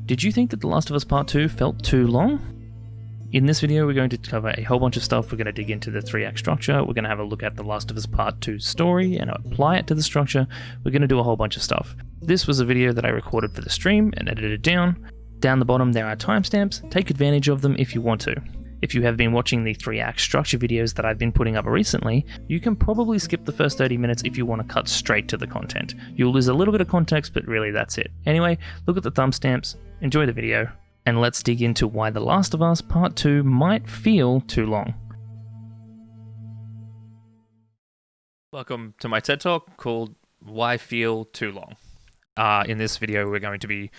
Did you think that The Last of Us Part 2 felt too long? In this video, we're going to cover a whole bunch of stuff. We're going to dig into the 3-act structure. We're going to have a look at The Last of Us Part 2 story and apply it to the structure. We're going to do a whole bunch of stuff. This was a video that I recorded for the stream and edited down. Down the bottom, there are timestamps. Take advantage of them if you want to. If you have been watching the 3-act structure videos that I've been putting up recently, you can probably skip the first 30 minutes if you want to cut straight to the content. You'll lose a little bit of context, but really that's it. Anyway, look at the thumbstamps, enjoy the video, and let's dig into why The Last of Us Part 2 might feel too long. Welcome to my TED Talk called Why Feel Too Long. In this video, we're going to be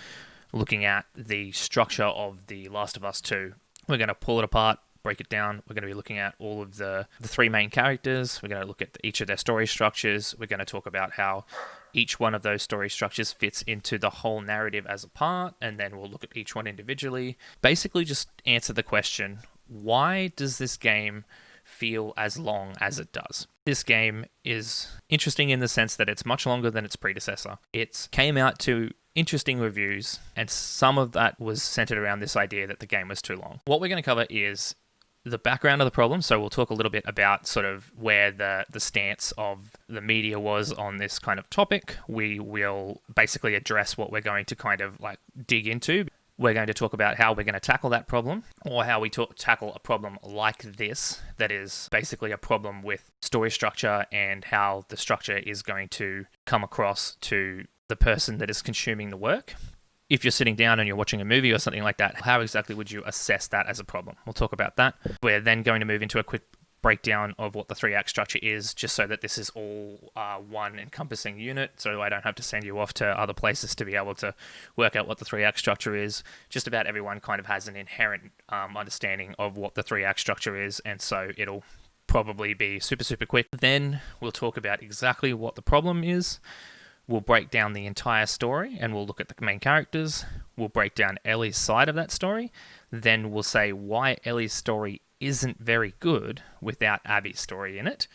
looking at the structure of The Last of Us 2. We're going to pull it apart, break it down. We're going to be looking at all of the three main characters. We're going to look at each of their story structures. We're going to talk about how each one of those story structures fits into the whole narrative as a part, and then we'll look at each one individually. Basically, just answer the question, why does this game feel as long as it does? This game is interesting in the sense that it's much longer than its predecessor. It came out to interesting reviews, and some of that was centered around this idea that the game was too long. What we're going to cover is the background of the problem, so we'll talk a little bit about sort of where the stance of the media was on this kind of topic. We will basically address what we're going to kind of like dig into. We're going to talk about how we're going to tackle that problem, or how we tackle a problem like this, that is basically a problem with story structure and how the structure is going to come across to the person that is consuming the work. If you're sitting down and you're watching a movie or something like that, how exactly would you assess that as a problem? We'll talk about that. We're then going to move into a quick breakdown of what the 3-act structure is, just so that this is all one encompassing unit, so I don't have to send you off to other places to be able to work out what the 3-act structure is. Just about everyone kind of has an inherent understanding of what the 3-act structure is, and so it'll probably be super quick. Then we'll talk about exactly what the problem is. We'll break down the entire story and we'll look at the main characters. We'll break down Ellie's side of that story. Then we'll say why Ellie's story isn't very good without Abby's story in it.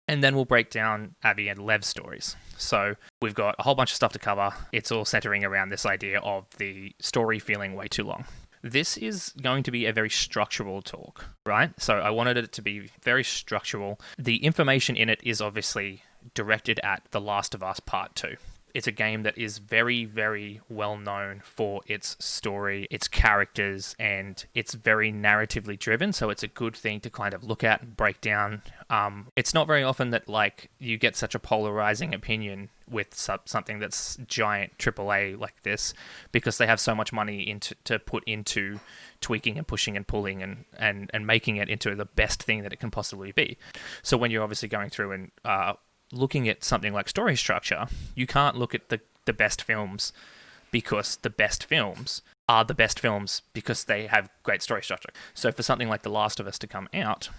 And then we'll break down Abby and Lev's stories. So we've got a whole bunch of stuff to cover. It's all centering around this idea of the story feeling way too long. This is going to be a very structural talk, right? So I wanted it to be very structural. The information in it is obviously directed at The Last of Us Part 2. It's a game that is very well known for its story, its characters, and it's very narratively driven, so it's a good thing to kind of look at and break down. It's not very often that like you get such a polarizing opinion with something that's giant AAA like this, because they have so much money to put into tweaking and pushing and pulling and making it into the best thing that it can possibly be. So when you're obviously going through and looking at something like story structure, you can't look at the best films because the best films are the best films because they have great story structure. So for something like The Last of Us to come out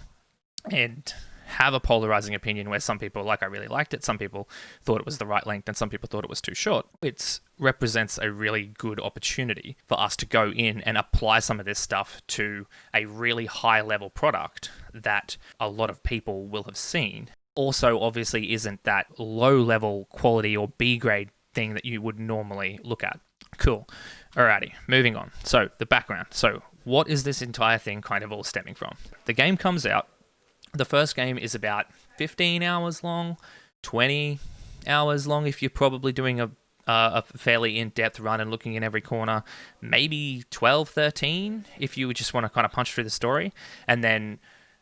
and have a polarizing opinion where some people, like, I really liked it, some people thought it was the right length, and some people thought it was too short, it represents a really good opportunity for us to go in and apply some of this stuff to a really high level product that a lot of people will have seen. Also, obviously, isn't that low-level quality or B-grade thing that you would normally look at. Cool. Alrighty, moving on. So, the background. So, what is this entire thing kind of all stemming from? The game comes out. The first game is about 15 hours long, 20 hours long if you're probably doing a fairly in-depth run and looking in every corner. Maybe 12, 13 if you just want to kind of punch through the story. And then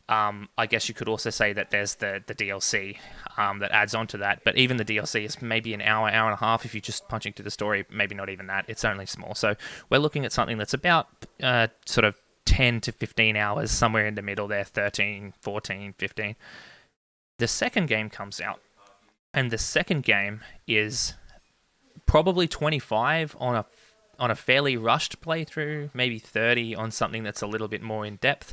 I guess you could also say that there's the DLC that adds on to that, but even the DLC is maybe an hour and a half if you're just punching through the story, maybe not even that, it's only small. So we're looking at something that's about sort of 10 to 15 hours, somewhere in the middle there, 13, 14, 15. The second game comes out, and the second game is probably 25 on a fairly rushed playthrough, maybe 30 on something that's a little bit more in depth.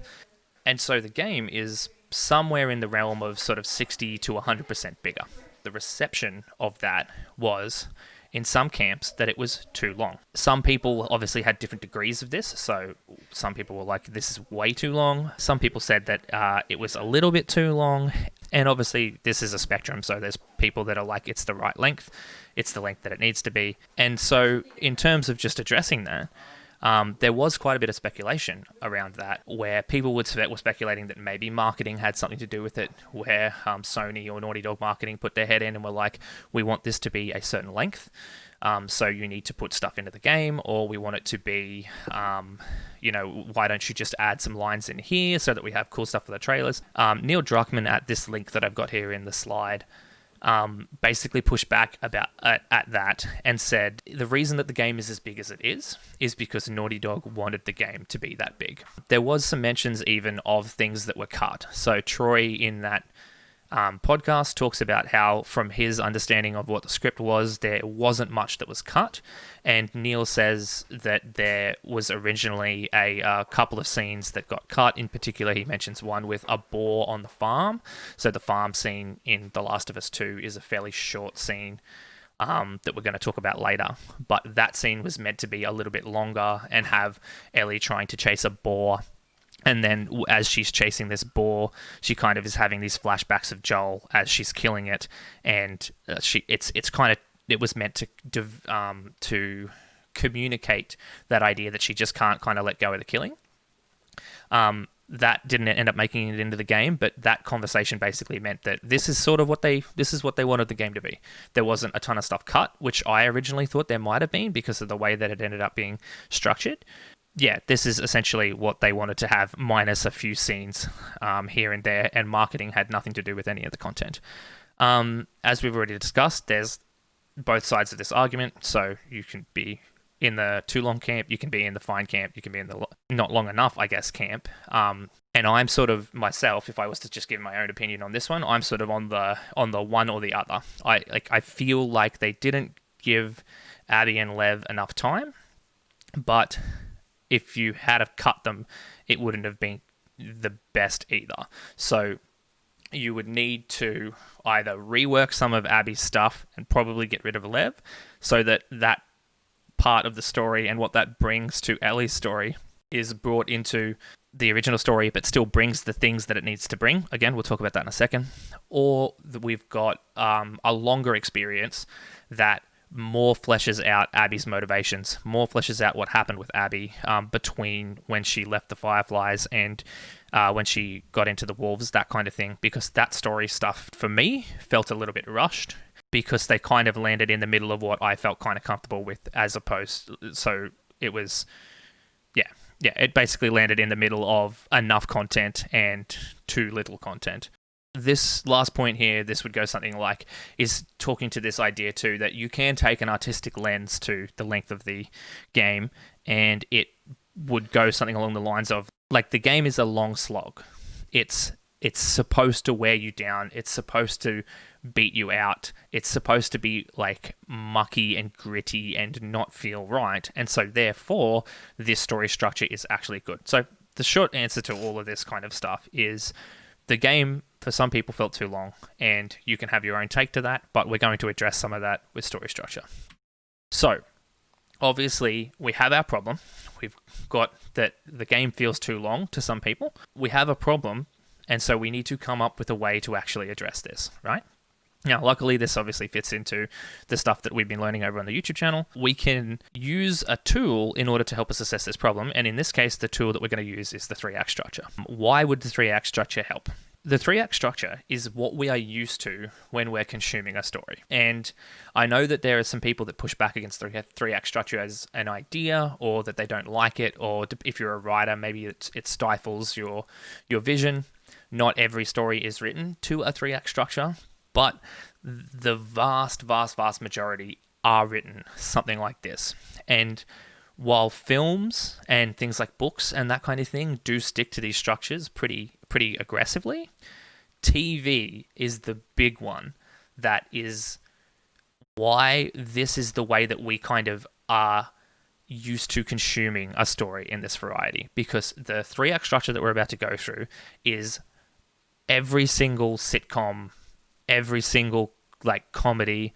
And so the game is somewhere in the realm of sort of 60 to 100% bigger. The reception of that was, in some camps, that it was too long. Some people obviously had different degrees of this. So some people were like, this is way too long. Some people said that it was a little bit too long. And obviously this is a spectrum. So there's people that are like, it's the right length. It's the length that it needs to be. And so in terms of just addressing that, there was quite a bit of speculation around that, where people were speculating that maybe marketing had something to do with it, where Sony or Naughty Dog marketing put their head in and were like, we want this to be a certain length, so you need to put stuff into the game, or we want it to be, why don't you just add some lines in here so that we have cool stuff for the trailers. Neil Druckmann, at this link that I've got here in the slide, basically pushed back at that and said the reason that the game is as big as it is because Naughty Dog wanted the game to be that big. There was some mentions even of things that were cut. So Troy in that podcast talks about how, from his understanding of what the script was, there wasn't much that was cut, and Neil says that there was originally a couple of scenes that got cut. In particular, he mentions one with a boar on the farm. So the farm scene in The Last of Us 2 is a fairly short scene that we're going to talk about later, but that scene was meant to be a little bit longer and have Ellie trying to chase a boar. And then as she's chasing this boar, she kind of is having these flashbacks of Joel as she's killing it, and it was meant to communicate that idea that she just can't kind of let go of the killing. That didn't end up making it into the game, but that conversation basically meant that this is what they wanted the game to be. There wasn't a ton of stuff cut, which I originally thought there might have been because of the way that it ended up being structured. Yeah, this is essentially what they wanted to have, minus a few scenes here and there, and marketing had nothing to do with any of the content. As we've already discussed, there's both sides of this argument, so you can be in the too long camp, you can be in the fine camp, you can be in the not long enough, I guess, camp. And I'm sort of myself, if I was to just give my own opinion on this one, I'm sort of on the one or the other. I feel like they didn't give Abby and Lev enough time, but if you had have cut them, it wouldn't have been the best either. So you would need to either rework some of Abby's stuff and probably get rid of Lev, so that that part of the story and what that brings to Ellie's story is brought into the original story, but still brings the things that it needs to bring. Again, we'll talk about that in a second. Or that we've got a longer experience that more fleshes out Abby's motivations, more fleshes out what happened with Abby between when she left the Fireflies and when she got into the Wolves, that kind of thing, because that story stuff, for me, felt a little bit rushed, because they kind of landed in the middle of what I felt kind of comfortable with, as opposed, so it was, it basically landed in the middle of enough content and too little content. This last point here, this would go something like, is talking to this idea too, that you can take an artistic lens to the length of the game, and it would go something along the lines of, like, the game is a long slog. It's supposed to wear you down. It's supposed to beat you out. It's supposed to be like mucky and gritty and not feel right. And so therefore, this story structure is actually good. So the short answer to all of this kind of stuff is, the game, for some people, felt too long, and you can have your own take to that, but we're going to address some of that with story structure. So, obviously, we have our problem. We've got that the game feels too long to some people. We have a problem, and so we need to come up with a way to actually address this, right? Now, luckily, this obviously fits into the stuff that we've been learning over on the YouTube channel. We can use a tool in order to help us assess this problem, and in this case, the tool that we're going to use is the 3-act structure. Why would the 3-act structure help? The 3-act structure is what we are used to when we're consuming a story. And I know that there are some people that push back against the 3-act structure as an idea, or that they don't like it, or if you're a writer, maybe it stifles your vision. Not every story is written to a 3-act structure, but the vast majority are written something like this. And while films and things like books and that kind of thing do stick to these structures pretty aggressively, TV is the big one that is why this is the way that we kind of are used to consuming a story in this variety. Because the 3-act structure that we're about to go through is every single sitcom, every single like comedy,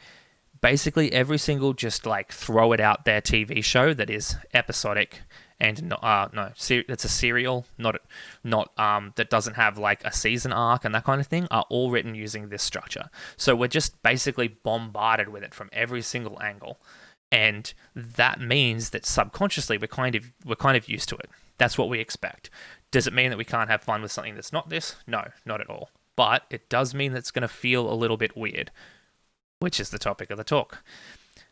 basically every single just like throw it out there TV show that is episodic and it's a serial, not that doesn't have like a season arc and that kind of thing, are all written using this structure. So we're just basically bombarded with it from every single angle. And that means that subconsciously we're kind of used to it. That's what we expect. Does it mean that we can't have fun with something that's not this? No, not at all. But it does mean that it's going to feel a little bit weird, which is the topic of the talk.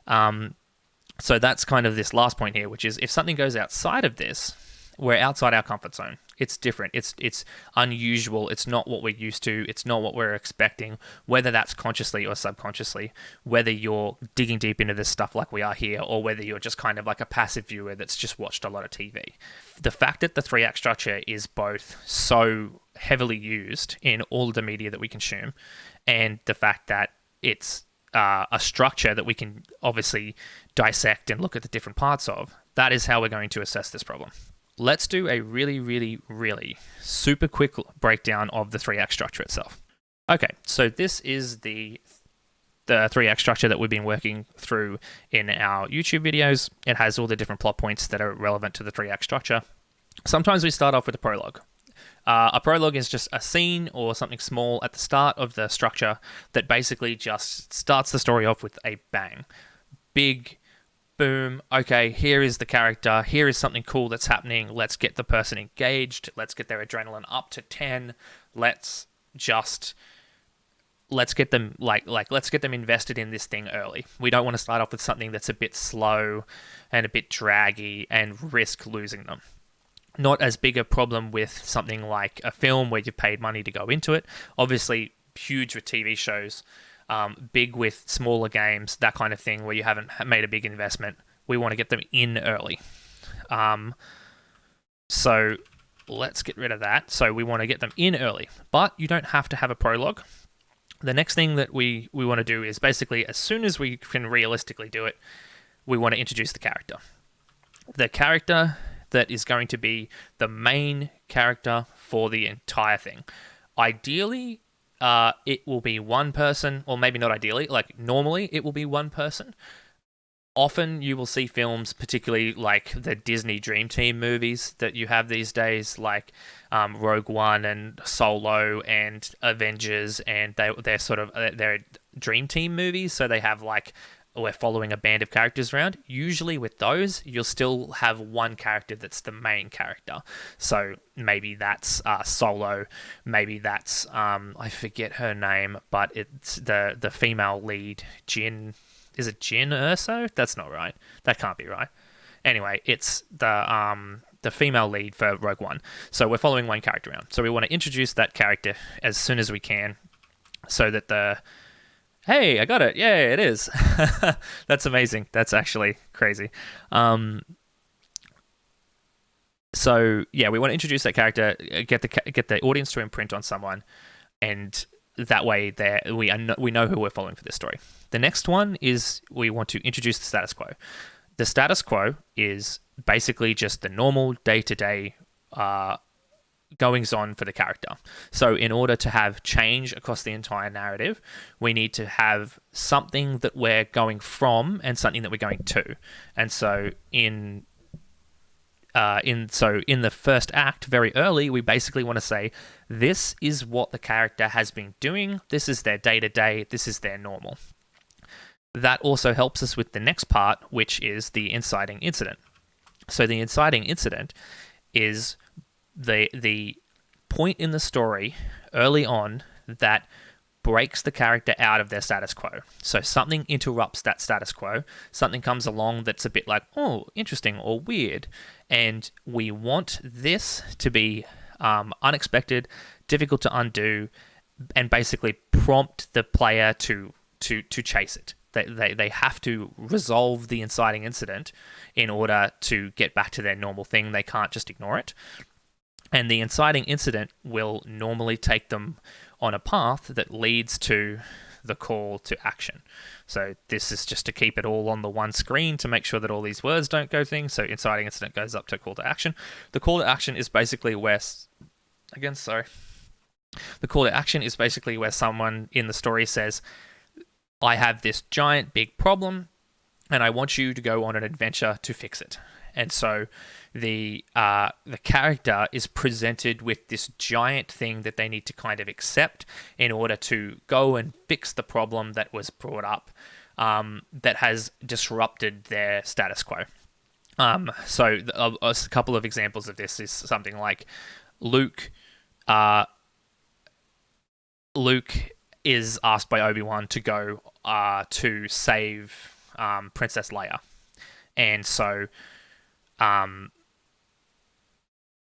So that's kind of this last point here, which is if something goes outside of this, we're outside our comfort zone. It's different. It's unusual. It's not what we're used to. It's not what we're expecting, whether that's consciously or subconsciously, whether you're digging deep into this stuff like we are here, or whether you're just kind of like a passive viewer that's just watched a lot of TV. The fact that the 3-act structure is both so heavily used in all of the media that we consume, and the fact that it's a structure that we can obviously dissect and look at the different parts of, that is how we're going to assess this problem. Let's do a really, really, really super quick breakdown of the 3-act structure itself. Okay, so this is the 3-act structure that we've been working through in our YouTube videos. It has all the different plot points that are relevant to the 3-act structure. Sometimes we start off with a prologue. A prologue is just a scene or something small at the start of the structure that basically just starts the story off with a bang. Big, boom, okay, here is the character, here is something cool that's happening, let's get the person engaged, let's get their adrenaline up to 10, let's get them let's get them invested in this thing early. We don't want to start off with something that's a bit slow and a bit draggy and risk losing them. Not as big a problem with something like a film where you've paid money to go into it. Obviously, huge with TV shows, big with smaller games, that kind of thing where you haven't made a big investment. We want to get them in early. So let's get rid of that. So we want to get them in early, but you don't have to have a prologue. The next thing that we want to do is basically, as soon as we can realistically do it, we want to introduce the character. The character that is going to be the main character for the entire thing. Ideally, it will be one person, or maybe not ideally, like normally it will be one person. Often you will see films, particularly like the Disney Dream Team movies that you have these days, like Rogue One and Solo and Avengers, and they're Dream Team movies, so they have like, we're following a band of characters around. Usually with those, you'll still have one character that's the main character. So maybe that's Solo, maybe that's, I forget her name, but it's the female lead, Jyn. Is it Jyn Erso? That's not right. That can't be right. Anyway, it's the female lead for Rogue One. So we're following one character around. So we want to introduce that character as soon as we can, so that hey, I got it. Yeah, it is. That's amazing. That's actually crazy. So yeah, we want to introduce that character, get the audience to imprint on someone, and that way we know who we're following for this story. The next one is we want to introduce the status quo. The status quo is basically just the normal day-to-day goings on for the character. So in order to have change across the entire narrative, we need to have something that we're going from and something that we're going to. And so in the first act, very early, we basically want to say, this is what the character has been doing, this is their day-to-day, this is their normal. That also helps us with the next part, which is the inciting incident. So the inciting incident is the point in the story early on that breaks the character out of their status quo. So something interrupts that status quo. Something comes along that's a bit like, oh, interesting or weird. And we want this to be unexpected, difficult to undo, and basically prompt the player to chase it. They have to resolve the inciting incident in order to get back to their normal thing. They can't just ignore it. And the inciting incident will normally take them on a path that leads to the call to action. So this is just to keep it all on the one screen to make sure that all these words don't go things. So inciting incident goes up to call to action. The call to action is basically where... The call to action is basically where someone in the story says, I have this giant big problem and I want you to go on an adventure to fix it. And so the character is presented with this giant thing that they need to kind of accept in order to go and fix the problem that was brought up. that has disrupted their status quo. So a couple of examples of this is something like Luke. Luke is asked by Obi-Wan to go to save Princess Leia, and so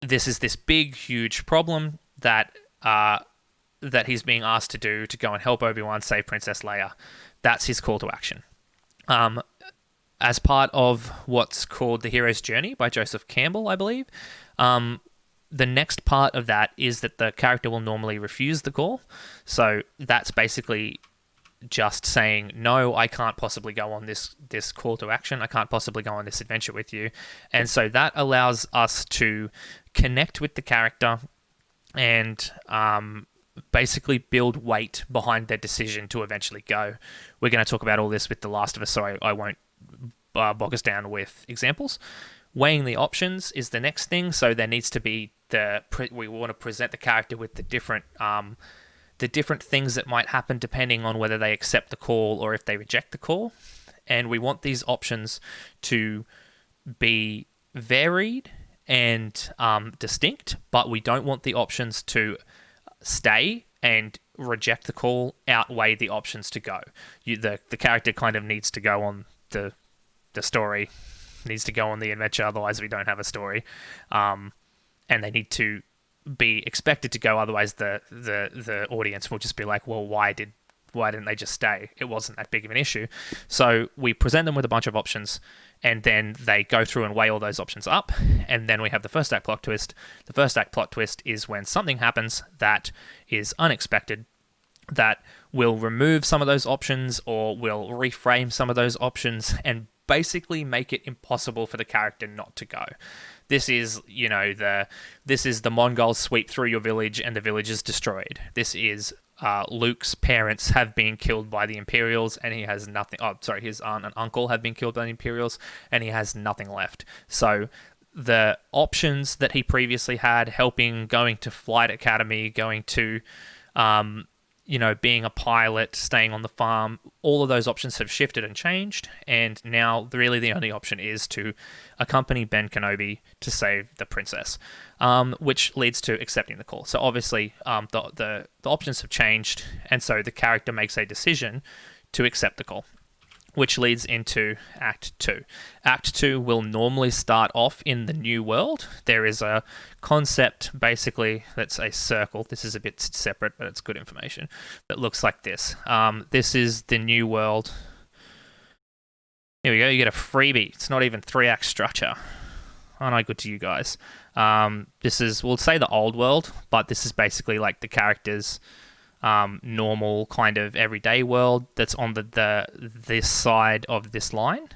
this is this big, huge problem that that he's being asked to do, to go and help Obi-Wan save Princess Leia. That's his call to action. As part of what's called The Hero's Journey by Joseph Campbell, I believe, the next part of that is that the character will normally refuse the call. So that's basically just saying, no, I can't possibly go on this call to action. I can't possibly go on this adventure with you. And so that allows us to connect with the character and basically build weight behind their decision to eventually go. We're going to talk about all this with The Last of Us, so I won't bog us down with examples. Weighing the options is the next thing. So there needs to be we want to present the character with the different things that might happen depending on whether they accept the call or if they reject the call. And we want these options to be varied and distinct, but we don't want the options to stay and reject the call outweigh the options to go. The character kind of needs to go on the story, needs to go on the adventure, otherwise we don't have a story. And they need to be expected to go, otherwise the audience will just be like, well, why didn't they just stay? It wasn't that big of an issue. So we present them with a bunch of options, and then they go through and weigh all those options up, and then we have the first act plot twist. The first act plot twist is when something happens that is unexpected, that will remove some of those options or will reframe some of those options and basically make it impossible for the character not to go. This is, this is the Mongols sweep through your village and the village is destroyed. This is Luke's parents have been killed by the Imperials and he has nothing. Oh, sorry, his aunt and uncle have been killed by the Imperials and he has nothing left. So the options that he previously had, helping, going to flight academy, going to, being a pilot, staying on the farm, all of those options have shifted and changed. And now really the only option is to accompany Ben Kenobi to save the princess, which leads to accepting the call. So obviously the options have changed. And so the character makes a decision to accept the call, which leads into Act 2. Act 2 will normally start off in the new world. There is a concept, basically, that's a circle. This is a bit separate, but it's good information. That looks like this. This is the new world. Here we go. You get a freebie. It's not even 3-act structure. Aren't I good to you guys? This is, we'll say the old world, but this is basically like the characters' normal kind of everyday world that's on this side of this line,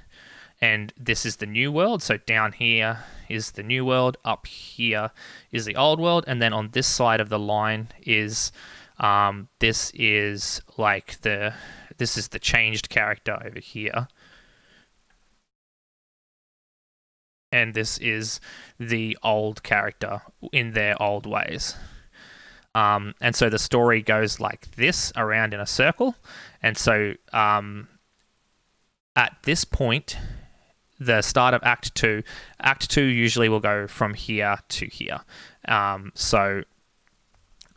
and this is the new world. So down here is the new world, up here is the old world, and then on this side of the line is this is the changed character over here, and this is the old character in their old ways. And so the story goes like this, around in a circle. And so at this point, the start of Act 2 usually will go from here to here. So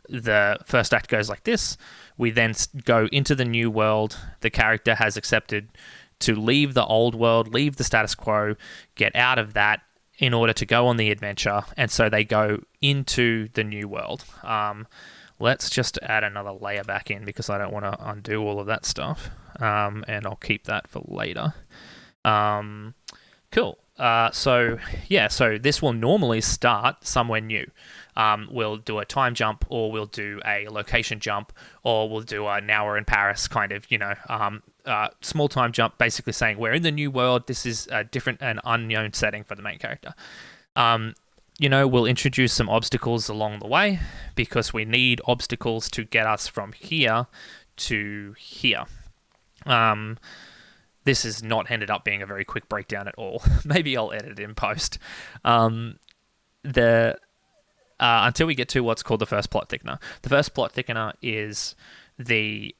the first act goes like this. We then go into the new world. The character has accepted to leave the old world, leave the status quo, get out of that, in order to go on the adventure, and so they go into the new world. Let's just add another layer back in because I don't want to undo all of that stuff, and I'll keep that for later. Cool. So this will normally start somewhere new. We'll do a time jump, or we'll do a location jump, or we'll do a now we're in Paris kind of, small time jump, basically saying we're in the new world. This is a different and unknown setting for the main character. We'll introduce some obstacles along the way because we need obstacles to get us from here to here. This has not ended up being a very quick breakdown at all. Maybe I'll edit it in post. Until we get to what's called the first plot thickener. The first plot thickener is the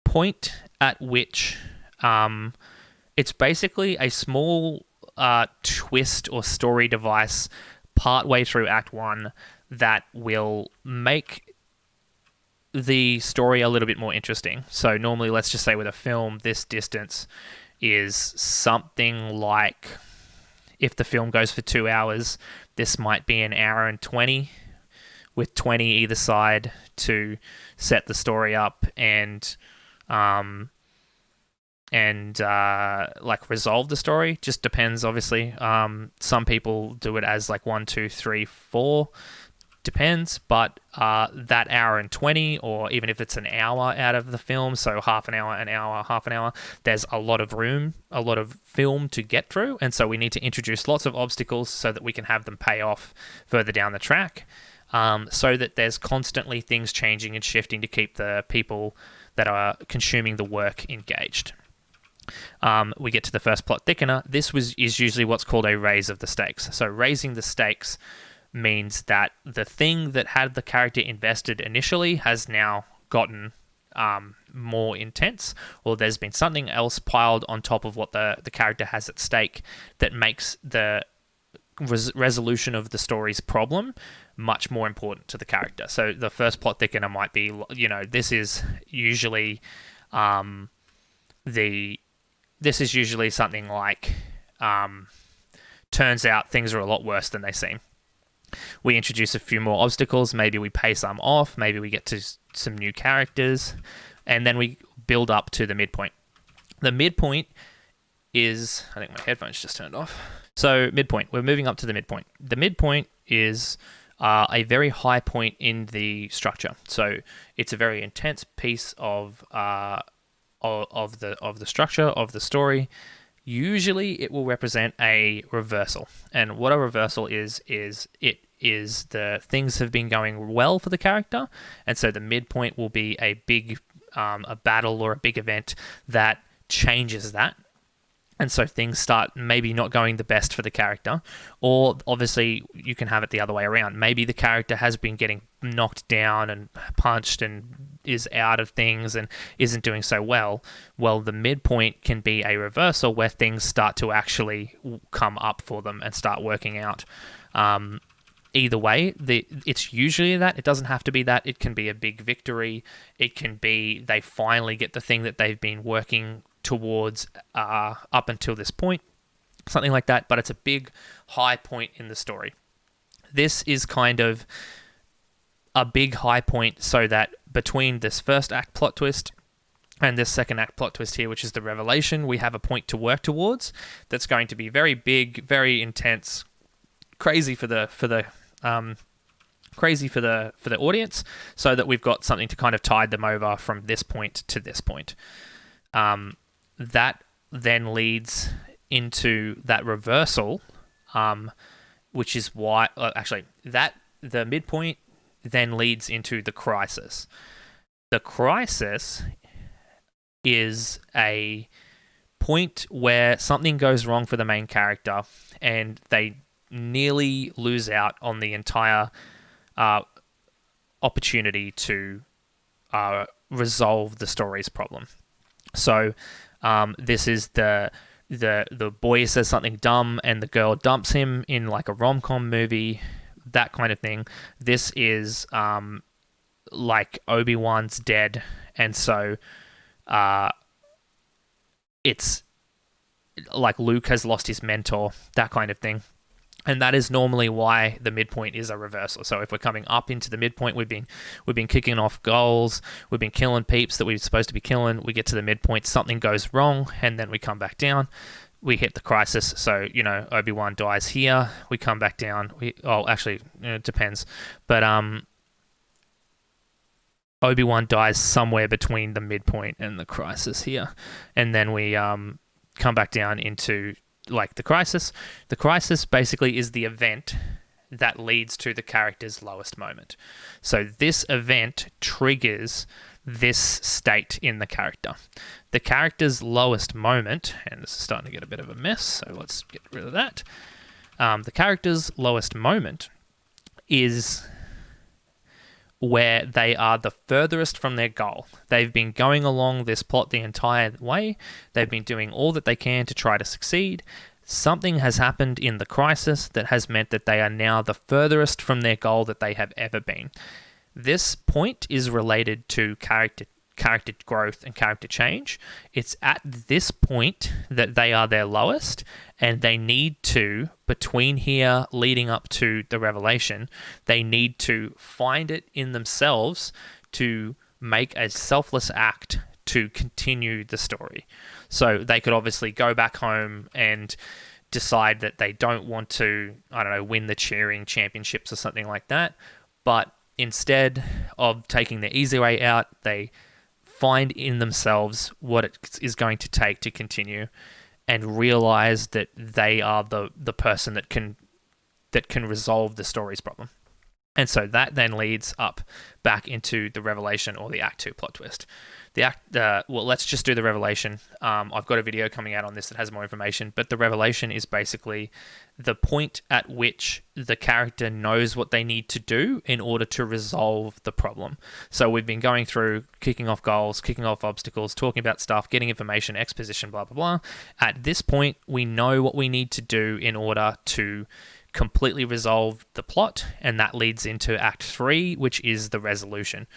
point at which It's basically a small twist or story device partway through Act 1 that will make the story a little bit more interesting. So normally, let's just say with a film, this distance is something like, if the film goes for 2 hours, this might be an hour and 20, with 20 either side to set the story up and like resolve the story. Just depends, obviously. Some people do it as like 1, 2, 3, 4. Depends, but that hour and 20, or even if it's an hour out of the film, so half an hour, half an hour, there's a lot of room, a lot of film to get through, and so we need to introduce lots of obstacles so that we can have them pay off further down the track, so that there's constantly things changing and shifting to keep the people that are consuming the work engaged. We get to the first plot thickener. This is usually what's called a raise of the stakes. So raising the stakes means that the thing that had the character invested initially has now gotten more intense, or there's been something else piled on top of what the character has at stake that makes the resolution of the story's problem much more important to the character. So the first plot thickener might be, this is usually something like, turns out things are a lot worse than they seem. We introduce a few more obstacles, maybe we pay some off, maybe we get to some new characters, and then we build up to the midpoint. The midpoint is, I think my headphones just turned off. So midpoint, we're moving up to the midpoint. The midpoint is a very high point in the structure. So it's a very intense piece of the structure of the story. Usually it will represent a reversal. And what a reversal is the things have been going well for the character, and so the midpoint will be a big a battle or a big event that changes that. And so things start maybe not going the best for the character, or obviously you can have it the other way around. Maybe the character has been getting knocked down and punched and is out of things and isn't doing so well. Well, the midpoint can be a reversal where things start to actually come up for them and start working out. Either way, it's usually that. It doesn't have to be that. It can be a big victory. It can be they finally get the thing that they've been working towards up until this point, something like that, but it's a big high point in the story. This is kind of a big high point so that between this first act plot twist and this second act plot twist here, which is the revelation, we have a point to work towards that's going to be very big, very intense, crazy for the audience, so that we've got something to kind of tide them over from this point to this point. That then leads into that reversal, which is why the midpoint then leads into the crisis. The crisis is a point where something goes wrong for the main character and they nearly lose out on the entire opportunity to resolve the story's problem. So this is the boy says something dumb and the girl dumps him in like a rom-com movie, that kind of thing. This is like Obi-Wan's dead, and so it's like Luke has lost his mentor, that kind of thing. And that is normally why the midpoint is a reversal. So if we're coming up into the midpoint, we've been kicking off goals, we've been killing peeps that we're supposed to be killing. We get to the midpoint, something goes wrong, and then we come back down. We hit the crisis. So Obi-Wan dies here. We come back down. It depends, but Obi-Wan dies somewhere between the midpoint and the crisis here, and then we come back down into like the crisis. The crisis basically is the event that leads to the character's lowest moment. So this event triggers this state in the character. The character's lowest moment, and this is starting to get a bit of a mess, so let's get rid of that. The character's lowest moment is where they are the furthest from their goal. They've been going along this plot the entire way. They've been doing all that they can to try to succeed. Something has happened in the crisis that has meant that they are now the furthest from their goal that they have ever been. This point is related to character growth and character change. It's at this point that they are their lowest, and they need to, between here leading up to the revelation, they need to find it in themselves to make a selfless act to continue the story. So they could obviously go back home and decide that they don't want to, I don't know, win the cheering championships or something like that, but instead of taking the easy way out, they find in themselves what it is going to take to continue, and realize that they are the person that can resolve the story's problem. And so that then leads up back into the revelation, or the Act 2 plot twist. Well, let's just do the revelation. I've got a video coming out on this that has more information, but the revelation is basically the point at which the character knows what they need to do in order to resolve the problem. So we've been going through kicking off goals, kicking off obstacles, talking about stuff, getting information, exposition, blah, blah, blah. At this point, we know what we need to do in order to completely resolve the plot, and that leads into Act 3, which is the resolution.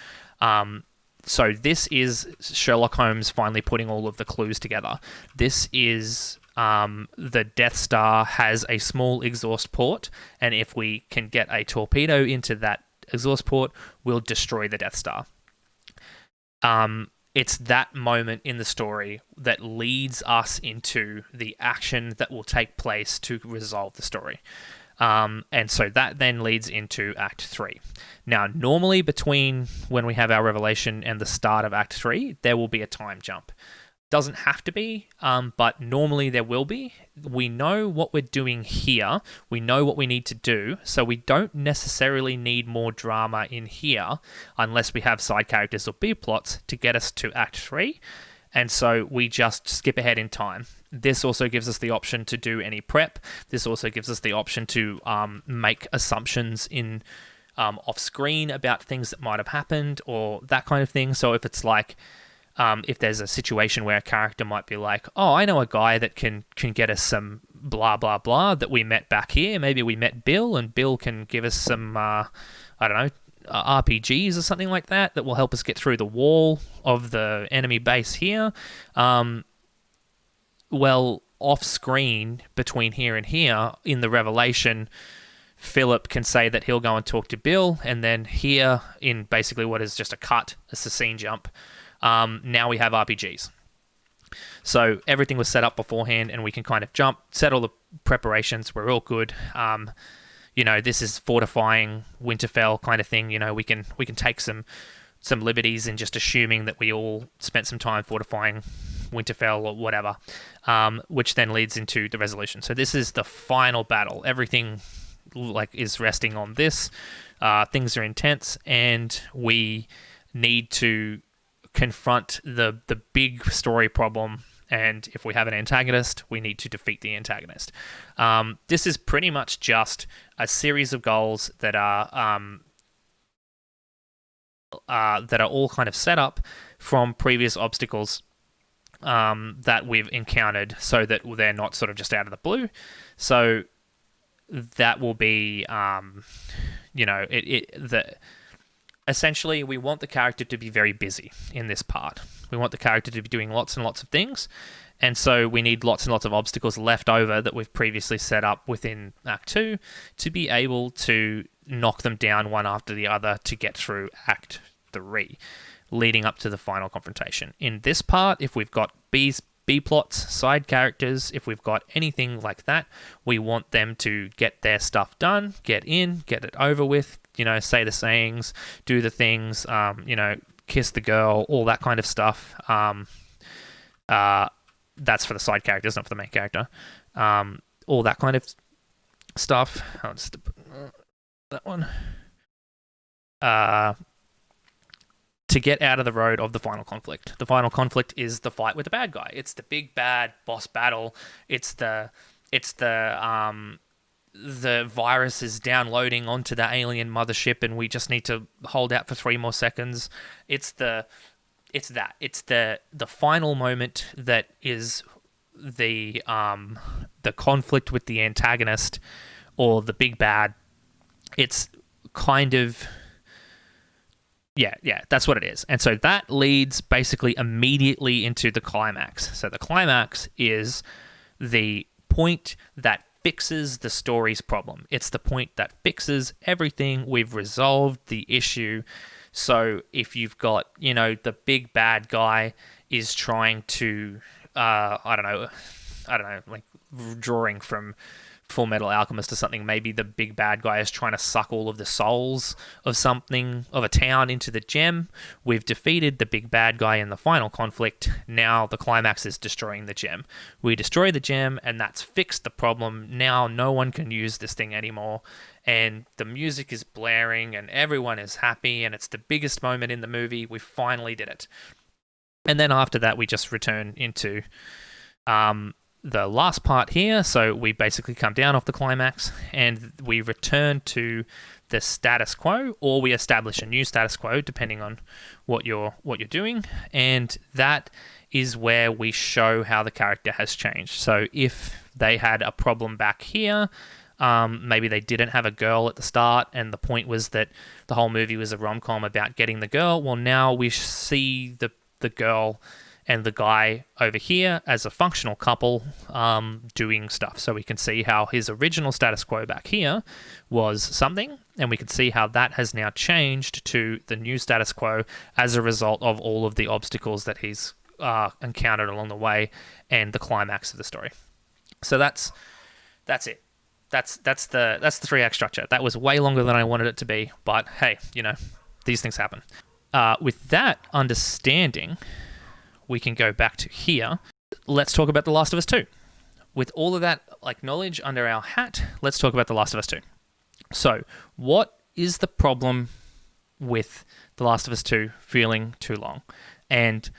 So this is Sherlock Holmes finally putting all of the clues together. This is the Death Star has a small exhaust port, and if we can get a torpedo into that exhaust port, we'll destroy the Death Star. It's that moment in the story that leads us into the action that will take place to resolve the story. And so that then leads into Act 3. Now, normally between when we have our revelation and the start of Act 3, there will be a time jump. Doesn't have to be, but normally there will be. We know what we're doing here. We know what we need to do, so we don't necessarily need more drama in here unless we have side characters or B-plots to get us to Act 3. And so we just skip ahead in time. This also gives us the option to do any prep. This also gives us the option to make assumptions in off-screen about things that might have happened or that kind of thing. So if it's like, if there's a situation where a character might be like, oh, I know a guy that can get us some blah, blah, blah that we met back here. Maybe we met Bill, and Bill can give us some, I don't know, RPGs or something like that will help us get through the wall of the enemy base here. Well, off screen between here and here in the revelation, Philip can say that he'll go and talk to Bill, and then here in basically what is just a cut, it's a scene jump. Now we have RPGs. So everything was set up beforehand, and we can kind of jump, set all the preparations. We're all good. This is fortifying Winterfell kind of thing. We can take some liberties in just assuming that we all spent some time fortifying Winterfell or whatever, which then leads into the resolution. So this is the final battle. Everything is resting on this. Things are intense, and we need to confront the big story problem. And if we have an antagonist, we need to defeat the antagonist. This is pretty much just a series of goals that are all kind of set up from previous obstacles that we've encountered, so that they're not sort of just out of the blue. So that will be, essentially, we want the character to be very busy in this part. We want the character to be doing lots and lots of things, and so we need lots and lots of obstacles left over that we've previously set up within Act 2 to be able to knock them down one after the other to get through Act 3, leading up to the final confrontation. In this part, if we've got B-plots, side characters, if we've got anything like that, we want them to get their stuff done, get in, get it over with, say the sayings, do the things, kiss the girl, all that kind of stuff. That's for the side characters, not for the main character. All that kind of stuff. I'll just that one. To get out of the road of the final conflict. The final conflict is the fight with the bad guy. It's the big bad boss battle. It's the the virus is downloading onto the alien mothership and we just need to hold out for 3 more seconds. It's the it's the final moment that is the conflict with the antagonist or the big bad. It's kind of yeah, that's what it is. And so that leads basically immediately into the climax. So the climax is the point that fixes the story's problem. It's the point that fixes everything. We've resolved the issue. So if you've got, the big bad guy is trying to, I don't know, like drawing from Full Metal Alchemist or something. Maybe the big bad guy is trying to suck all of the souls of something, of a town, into the gem. We've defeated the big bad guy in the final conflict. Now the climax is destroying the gem. We destroy the gem, and that's fixed the problem. Now no one can use this thing anymore. And the music is blaring, and everyone is happy, and it's the biggest moment in the movie. We finally did it. And then after that, we just return into the last part here. So we basically come down off the climax and we return to the status quo, or we establish a new status quo depending on what you're doing, and that is where we show how the character has changed. So if they had a problem back here, maybe they didn't have a girl at the start and the point was that the whole movie was a rom-com about getting the girl. Well, now we see the girl and the guy over here as a functional couple doing stuff. So we can see how his original status quo back here was something, and we can see how that has now changed to the new status quo as a result of all of the obstacles that he's encountered along the way and the climax of the story. So that's it. That's the 3-act structure. That was way longer than I wanted it to be, but hey, these things happen. With that understanding, we can go back to here. Let's talk about The Last of Us 2. With all of that knowledge under our hat, let's talk about The Last of Us 2. So, what is the problem with The Last of Us 2 feeling too long? And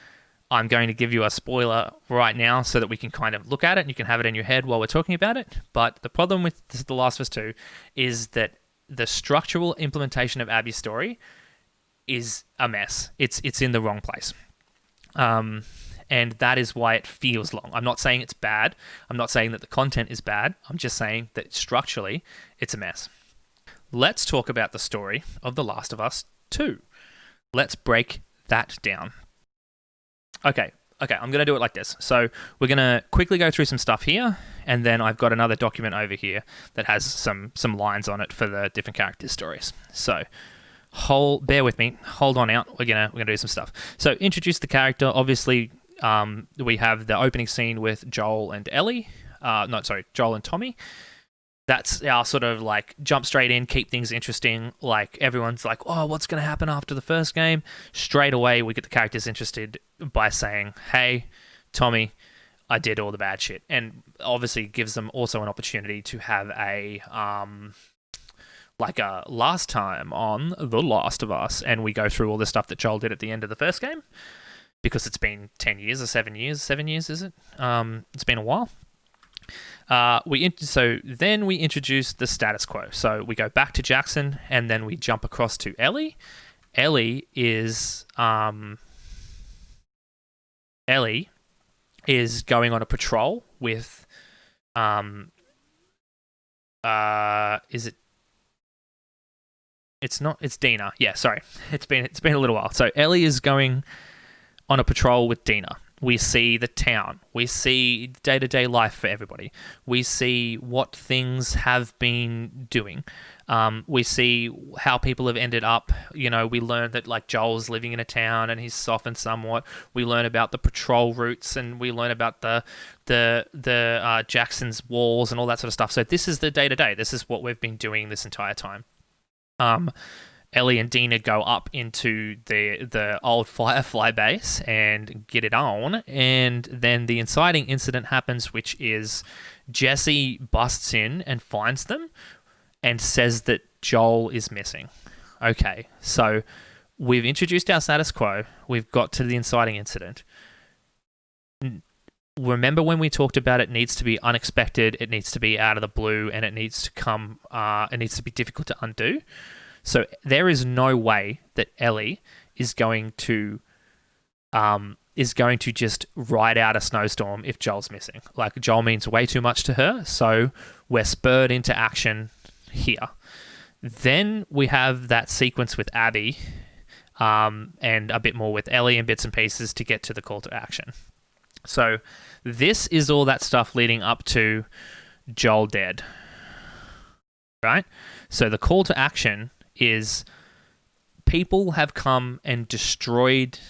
I'm going to give you a spoiler right now so that we can kind of look at it and you can have it in your head while we're talking about it. But the problem with The Last of Us 2 is that the structural implementation of Abby's story is a mess. It's in the wrong place. And that is why it feels long. I'm not saying it's bad. I'm not saying that the content is bad. I'm just saying that structurally, it's a mess. Let's talk about the story of The Last of Us 2. Let's break that down. Okay, I'm going to do it like this. So we're going to quickly go through some stuff here, and then I've got another document over here that has some lines on it for the different characters' stories. So bear with me, hold on out. We're gonna do some stuff. So introduce the character. Obviously, we have the opening scene with Joel and Ellie. Joel and Tommy. That's our sort of jump straight in, keep things interesting. Everyone's like, oh, what's gonna happen after the first game? Straight away, we get the characters interested by saying, hey, Tommy, I did all the bad shit, and obviously gives them also an opportunity to have a last time on The Last of Us, and we go through all the stuff that Joel did at the end of the first game, because it's been 10 years or 7 years. 7 years, is it? It's been a while. So then we introduce the status quo. So we go back to Jackson, and then we jump across to Ellie. Ellie is going on a patrol with is it? It's Dina. Yeah, sorry. It's been a little while. So Ellie is going on a patrol with Dina. We see the town. We see day-to-day life for everybody. We see what things have been doing. We see how people have ended up. We learn that Joel's living in a town and he's softened somewhat. We learn about the patrol routes, and we learn about the Jackson's walls and all that sort of stuff. So this is the day-to-day. This is what we've been doing this entire time. Ellie and Dina go up into the old Firefly base and get it on, and then the inciting incident happens, which is Jesse busts in and finds them and says that Joel is missing. Okay, so we've introduced our status quo. We've got to the inciting incident. remember when we talked about it needs to be unexpected, it needs to be out of the blue, and it needs to come. It needs to be difficult to undo. So there is no way that Ellie is going to just ride out a snowstorm if Joel's missing. Like, Joel means way too much to her, so we're spurred into action here. Then we have that sequence with Abby, and a bit more with Ellie and bits and pieces to get to the call to action. So this is all that stuff leading up to Joel dead, right? So the call to action is people have come and destroyed,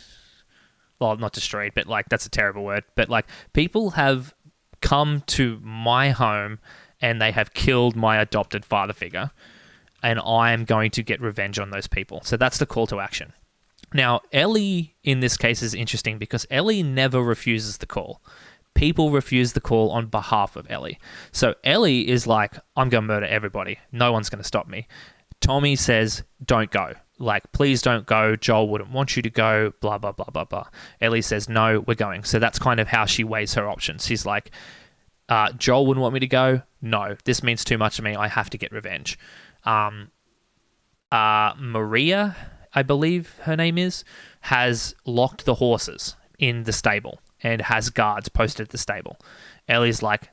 well, not destroyed, but like, that's a terrible word, but like, people have come to my home and they have killed my adopted father figure, and I am going to get revenge on those people. So that's the call to action. Now, Ellie in this case is interesting because Ellie never refuses the call. People refuse the call on behalf of Ellie. So Ellie is like, I'm going to murder everybody. No one's going to stop me. Tommy says, don't go. Like, please don't go. Joel wouldn't want you to go, blah, blah, blah, blah, blah. Ellie says, no, we're going. So that's kind of how she weighs her options. She's like, Joel wouldn't want me to go. No, this means too much to me. I have to get revenge. Maria, I believe her name is, has locked the horses in the stable and has guards posted at the stable. Ellie's like,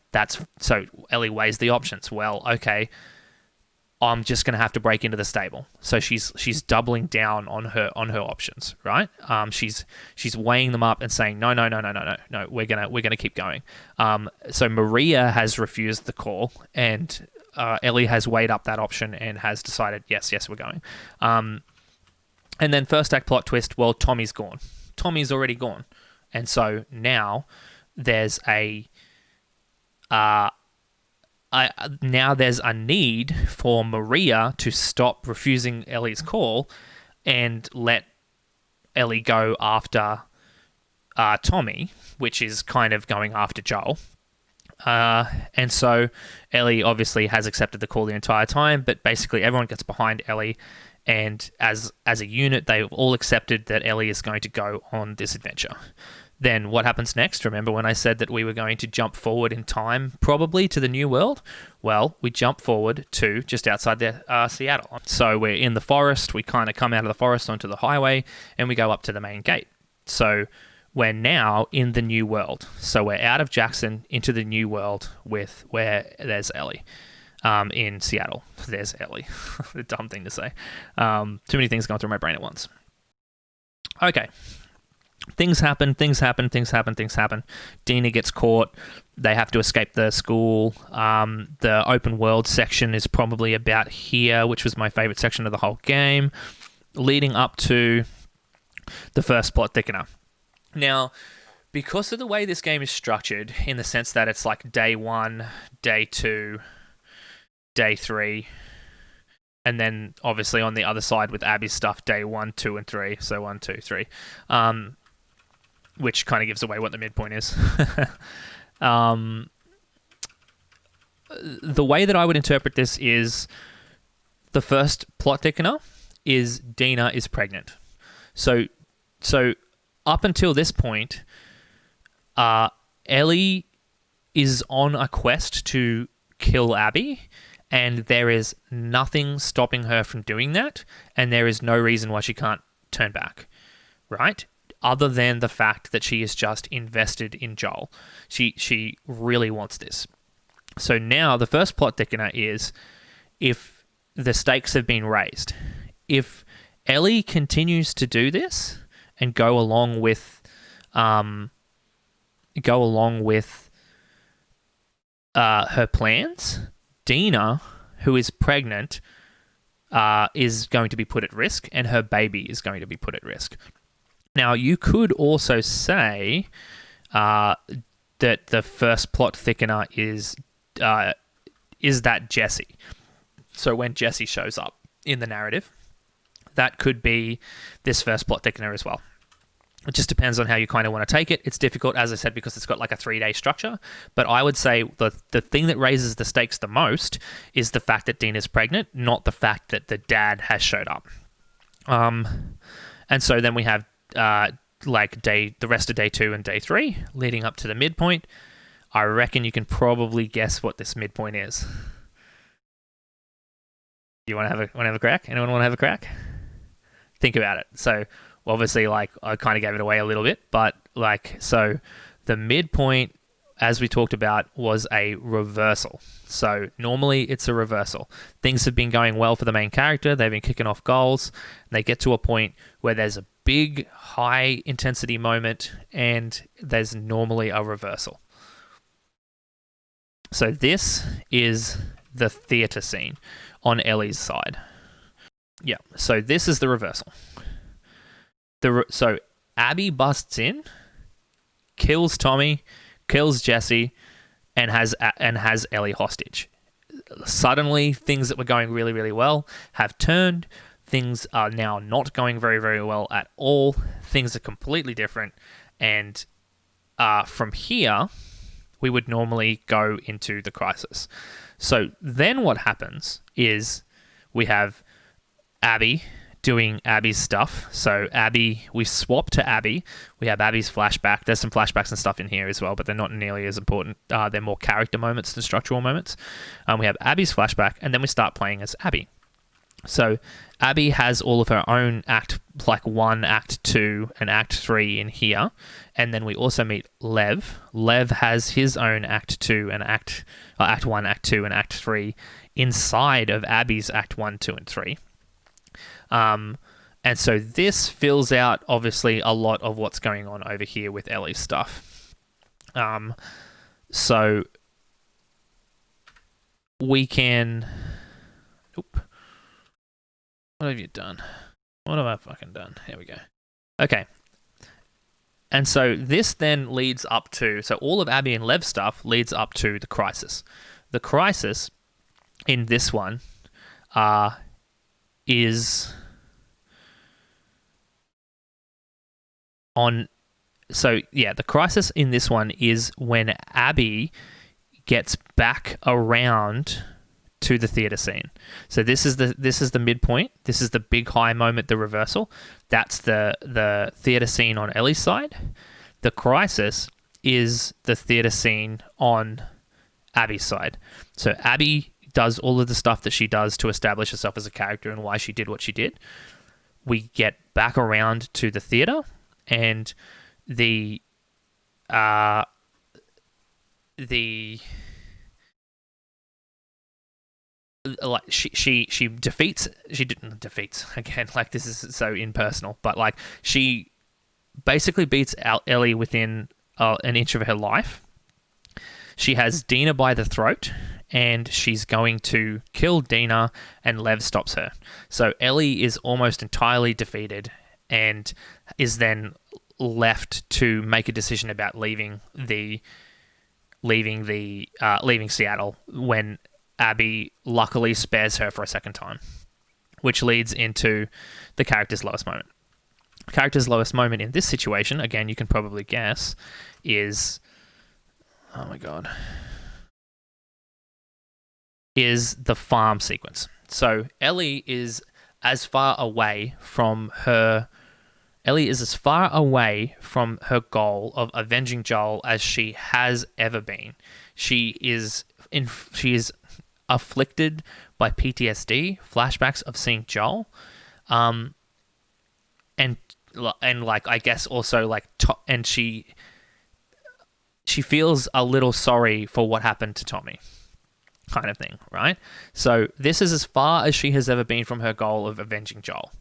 so Ellie weighs the options. Well, okay, I'm just going to have to break into the stable. So she's doubling down on her options, right? She's weighing them up and saying, no, we're gonna keep going. So Maria has refused the call, and Ellie has weighed up that option and has decided, yes, we're going. And then first act plot twist, well, Tommy's gone. Tommy's already gone. And so now there's a need for Maria to stop refusing Ellie's call and let Ellie go after Tommy, which is kind of going after Joel. And so Ellie obviously has accepted the call the entire time, but basically everyone gets behind Ellie, and as a unit, they've all accepted that Ellie is going to go on this adventure. Then what happens next? Remember when I said that we were going to jump forward in time, probably to the new world? Well, we jump forward to just outside Seattle. So we're in the forest, we kind of come out of the forest onto the highway, and we go up to the main gate. So we're now in the new world. So we're out of Jackson into the new world with where there's Ellie. In Seattle. There's Ellie. A dumb thing to say. Too many things going through my brain at once. Okay. Things happen. Dina gets caught. They have to escape the school. The open world section is probably about here, which was my favorite section of the whole game, leading up to the first plot thickener. Now, because of the way this game is structured, in the sense that it's like day 1, day 2, day 3, and then obviously on the other side with Abby's stuff, day 1, 2, and 3. So 1, 2, 3, which kind of gives away what the midpoint is. The way that I would interpret this is the first plot thickener is Dina is pregnant. So up until this point, Ellie is on a quest to kill Abby, and there is nothing stopping her from doing that, and there is no reason why she can't turn back, right? Other than the fact that she is just invested in Joel. She really wants this. So now the first plot thickener is, if the stakes have been raised, if Ellie continues to do this and go along with her plans, Dina, who is pregnant, is going to be put at risk, and her baby is going to be put at risk. Now, you could also say that the first plot thickener is that Jesse. So when Jesse shows up in the narrative, that could be this first plot thickener as well. It just depends on how you kind of want to take it. It's difficult, as I said, because it's got like a 3-day structure. But I would say the thing that raises the stakes the most is the fact that Dina's pregnant, not the fact that the dad has showed up. And so then we have like the rest of day 2 and day 3, leading up to the midpoint. I reckon you can probably guess what this midpoint is. You want to have a crack? Anyone want to have a crack? Think about it. So obviously, like, I kind of gave it away a little bit, but like, so the midpoint, as we talked about, was a reversal. So normally it's a reversal. Things have been going well for the main character. They've been kicking off goals. They get to a point where there's a big, high intensity moment, and there's normally a reversal. So this is the theater scene on Ellie's side. Yeah, so this is the reversal. So Abby busts in, kills Tommy, kills Jesse, and has Ellie hostage. Suddenly, things that were going really, really well have turned. Things are now not going very, very well at all. Things are completely different. And from here, we would normally go into the crisis. So then what happens is we have Abby doing Abby's stuff. So Abby, we swap to Abby. We have Abby's flashback. There's some flashbacks and stuff in here as well, but they're not nearly as important. They're more character moments than structural moments. We have Abby's flashback, and then we start playing as Abby. So Abby has all of her own act, like 1, act 2, and act 3 in here. And then we also meet Lev. Lev has his own act 2 and act 1, act 2, and act 3 inside of Abby's act 1, 2, and 3. And so this fills out, obviously, a lot of what's going on over here with Ellie's stuff. So we can... Oop. What have you done? What have I fucking done? Here we go. Okay. And so this then leads up to... So all of Abby and Lev stuff leads up to the crisis. The crisis in this one is... So yeah, the crisis in this one is when Abby gets back around to the theater scene. So this is the midpoint. This is the big high moment, the reversal. That's the theater scene on Ellie's side. The crisis is the theater scene on Abby's side. So Abby does all of the stuff that she does to establish herself as a character and why she did what she did. We get back around to the theater, and like she defeats again, like, this is so impersonal, but like, she basically beats out Ellie within an inch of her life. She has Dina by the throat, and she's going to kill Dina, and Lev stops her. So Ellie is almost entirely defeated and is then left to make a decision about leaving Seattle, when Abby luckily spares her for a second time, which leads into the character's lowest moment. The character's lowest moment in this situation, again, you can probably guess, is... Oh my god. Is the farm sequence. So Ellie is as far away from her goal of avenging Joel as she has ever been. She is afflicted by PTSD, flashbacks of seeing Joel, and like, I guess also like, and she feels a little sorry for what happened to Tommy, kind of thing, right? So this is as far as she has ever been from her goal of avenging Joel.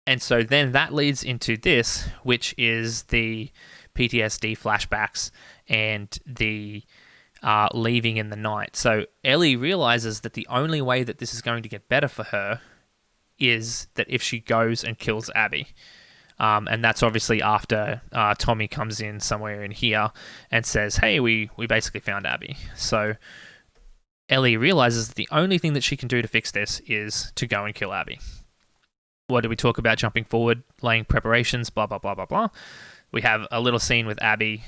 And so then that leads into this, which is the PTSD flashbacks and the leaving in the night. So Ellie realizes that the only way that this is going to get better for her is that if she goes and kills Abby. And that's obviously after Tommy comes in somewhere in here and says, hey, we basically found Abby. So Ellie realizes that the only thing that she can do to fix this is to go and kill Abby. What did we talk about? Jumping forward, laying preparations, blah, blah, blah, blah, blah. We have a little scene with Abby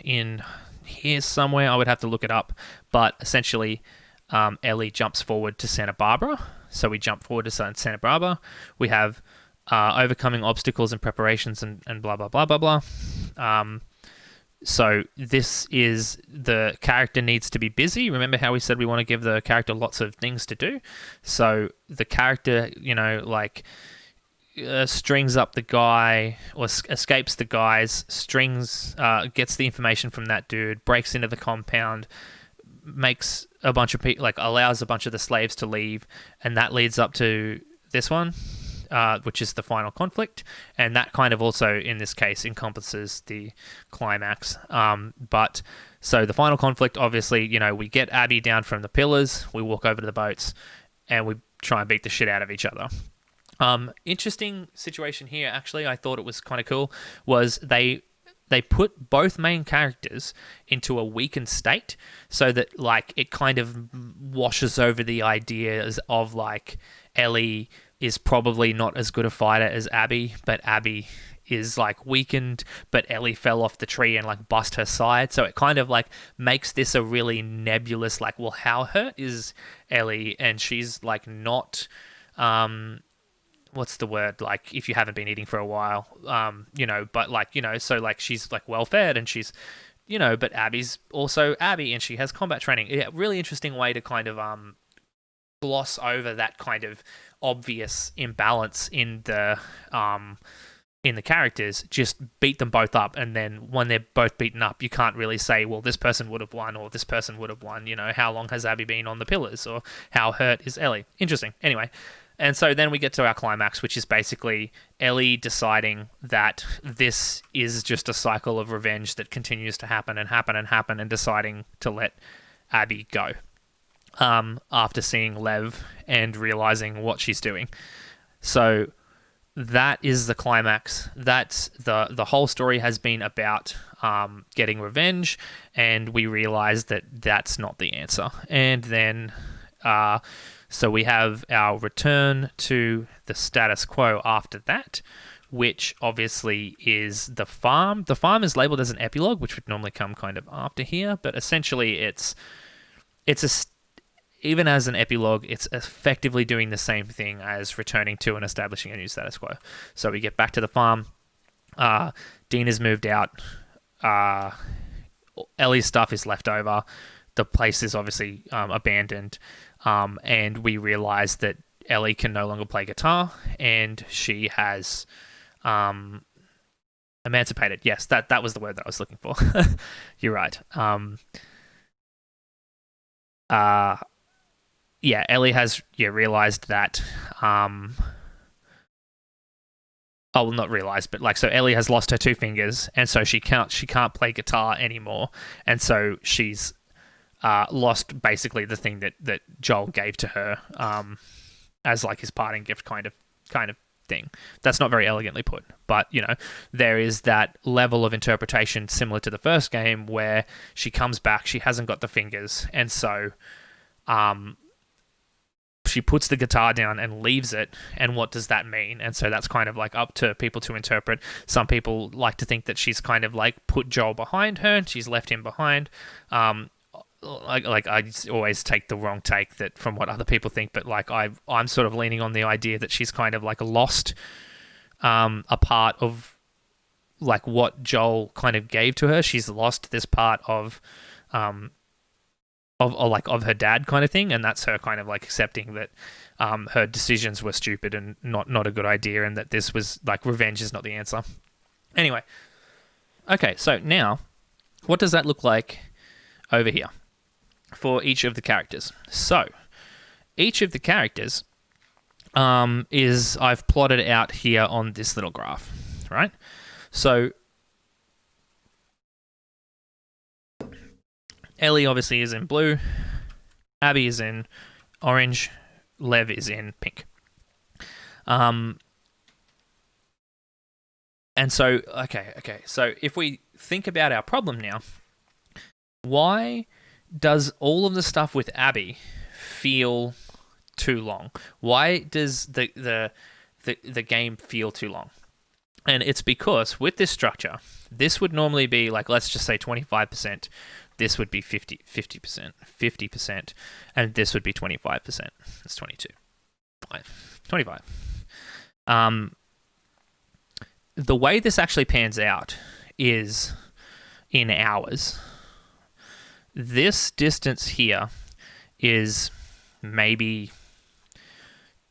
in here somewhere. I would have to look it up. But essentially, Ellie jumps forward to Santa Barbara. So we jump forward to Santa Barbara. We have overcoming obstacles and preparations and blah blah blah blah blah. So this is the character needs to be busy. Remember how we said we want to give the character lots of things to do? So the character, strings up the guy or escapes the guys, gets the information from that dude, breaks into the compound, makes a bunch of people, allows a bunch of the slaves to leave, and that leads up to this one. Which is the final conflict, and that kind of also in this case encompasses the climax. But so the final conflict, obviously, we get Abby down from the pillars, we walk over to the boats, and we try and beat the shit out of each other. Interesting situation here, actually, I thought it was kind of cool, was they put both main characters into a weakened state so that it kind of washes over the ideas of Ellie is probably not as good a fighter as Abby, but Abby is weakened, but Ellie fell off the tree and bust her side. So it kind of makes this a really nebulous, well, how hurt is Ellie? And she's not, what's the word? If you haven't been eating for a while, so she's well fed and she's, but Abby's also Abby and she has combat training. Yeah, really interesting way to kind of, gloss over that kind of obvious imbalance in the characters. Just beat them both up, and then when they're both beaten up, you can't really say, well, this person would have won or this person would have won. How long has Abby been on the pillars, or how hurt is Ellie? Interesting. Anyway, and so then we get to our climax, which is basically Ellie deciding that this is just a cycle of revenge that continues to happen and happen and happen, and deciding to let Abby go. After seeing Lev and realizing what she's doing. So that is the climax. That's the whole story has been about getting revenge, and we realize that that's not the answer. And then so we have our return to the status quo after that, which obviously is the farm. The farm is labeled as an epilogue, which would normally come kind of after here, but essentially even as an epilogue, it's effectively doing the same thing as returning to and establishing a new status quo. So we get back to the farm. Dean has moved out. Ellie's stuff is left over. The place is obviously abandoned. And we realize that Ellie can no longer play guitar, and she has emancipated. Yes, that was the word that I was looking for. You're right. Yeah, Ellie has realized that. Not realized, but so Ellie has lost her two fingers, and so she can't play guitar anymore, and so she's lost basically the thing that Joel gave to her as his parting gift kind of thing. That's not very elegantly put, but there is that level of interpretation similar to the first game where she comes back, she hasn't got the fingers, and so she puts the guitar down and leaves it, and what does that mean? And so that's kind of up to people to interpret. Some people like to think that she's kind of put Joel behind her and she's left him behind. I always take the wrong take that from what other people think, but I'm sort of leaning on the idea that she's kind of lost a part of what Joel kind of gave to her. She's lost this part of her dad kind of thing, and that's her kind of accepting that her decisions were stupid and not a good idea, and that this was revenge is not the answer. Anyway, okay, so now what does that look like over here for each of the characters? So each of the characters is I've plotted out here on this little graph, right? So Ellie obviously is in blue, Abby is in orange, Lev is in pink. And so, okay. So if we think about our problem now, why does all of the stuff with Abby feel too long? Why does the game feel too long? And it's because with this structure, this would normally be let's just say 25%. This would be 50%, and this would be 25%. That's 22. 25. the way this actually pans out is in hours. This distance here is maybe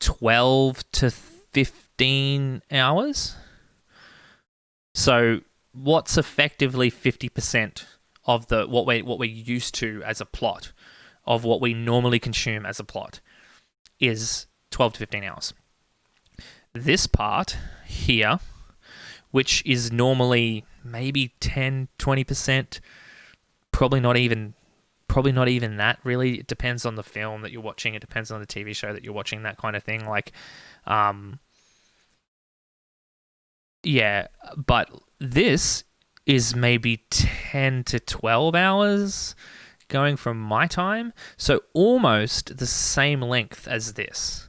12 to 15 hours. So what's effectively 50% of the what we're used to as a plot, of what we normally consume as a plot, is 12 to 15 hours. This part here, which is normally maybe 10, 20%, probably not even that, really. It depends on the film that you're watching. It depends on the TV show that you're watching, that kind of thing. Like, yeah, but this is maybe 10 to 12 hours going from my time. So almost the same length as this.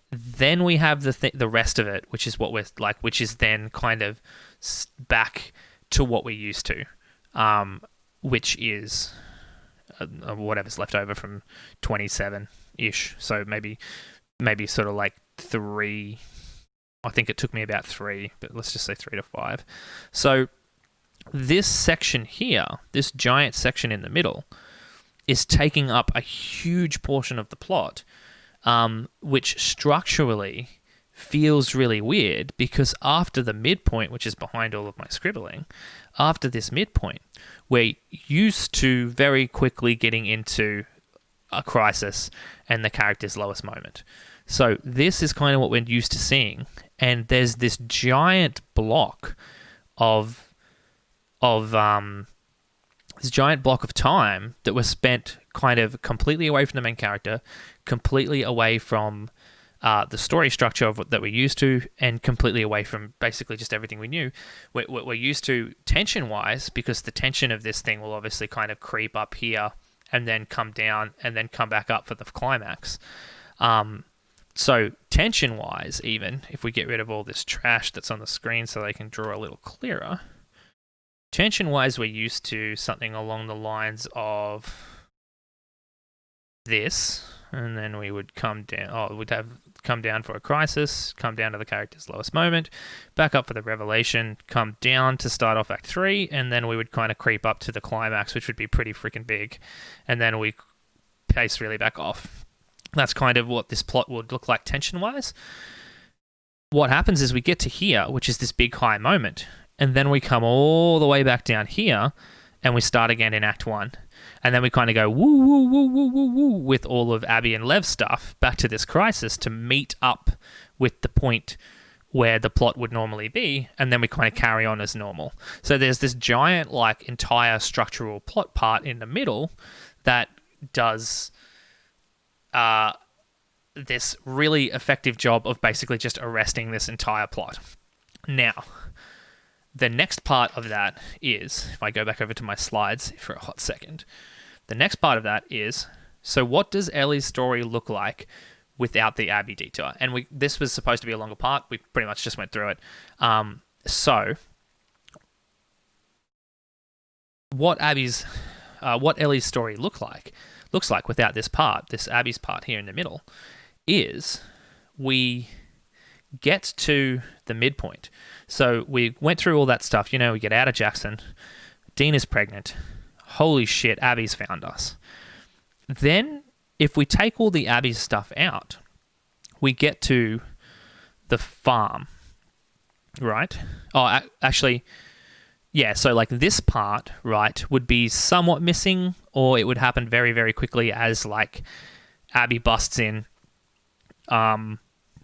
Then we have the rest of it, which is what we're like, which is then kind of back to what we're used to, which is whatever's left over from 27-ish. So maybe sort of like 3. I think it took me about 3, but let's just say 3 to 5. So this section here, this giant section in the middle, is taking up a huge portion of the plot, which structurally feels really weird, because after the midpoint, which is behind all of my scribbling, after this midpoint, we're used to very quickly getting into a crisis and the character's lowest moment. So this is kind of what we're used to seeing, and there's this giant block of time that was spent kind of completely away from the main character, completely away from the story structure of that we're used to, and completely away from basically just everything we knew. We're used to tension-wise, because the tension of this thing will obviously kind of creep up here and then come down and then come back up for the climax. So tension-wise, even if we get rid of all this trash that's on the screen so they can draw a little clearer, tension-wise, we're used to something along the lines of this, and then we would come down. We'd have come down for a crisis, come down to the character's lowest moment, back up for the revelation, come down to start off Act 3, and then we would kind of creep up to the climax, which would be pretty freaking big, and then we pace really back off. That's kind of what this plot would look like tension-wise. What happens is we get to here, which is this big high moment, and then we come all the way back down here, and we start again in Act 1. And then we kind of go woo, woo, woo, woo, woo, woo, with all of Abby and Lev's stuff back to this crisis to meet up with the point where the plot would normally be, and then we kind of carry on as normal. So there's this giant, like, entire structural plot part in the middle that does this really effective job of basically just arresting this entire plot. Now, the next part of that is, if I go back over to my slides for a hot second, the next part of that is, so what does Ellie's story look like without the Abby detour? And this was supposed to be a longer part. We pretty much just went through it. So what Ellie's story looks like without this part, this Abby's part here in the middle, is we get to the midpoint. So we went through all that stuff. You know, we get out of Jackson. Dean is pregnant. Holy shit, Abby's found us. Then, if we take all the Abby's stuff out, we get to the farm, right? Oh, actually, yeah, so like this part, right, would be somewhat missing, or it would happen very, very quickly as like Abby busts in.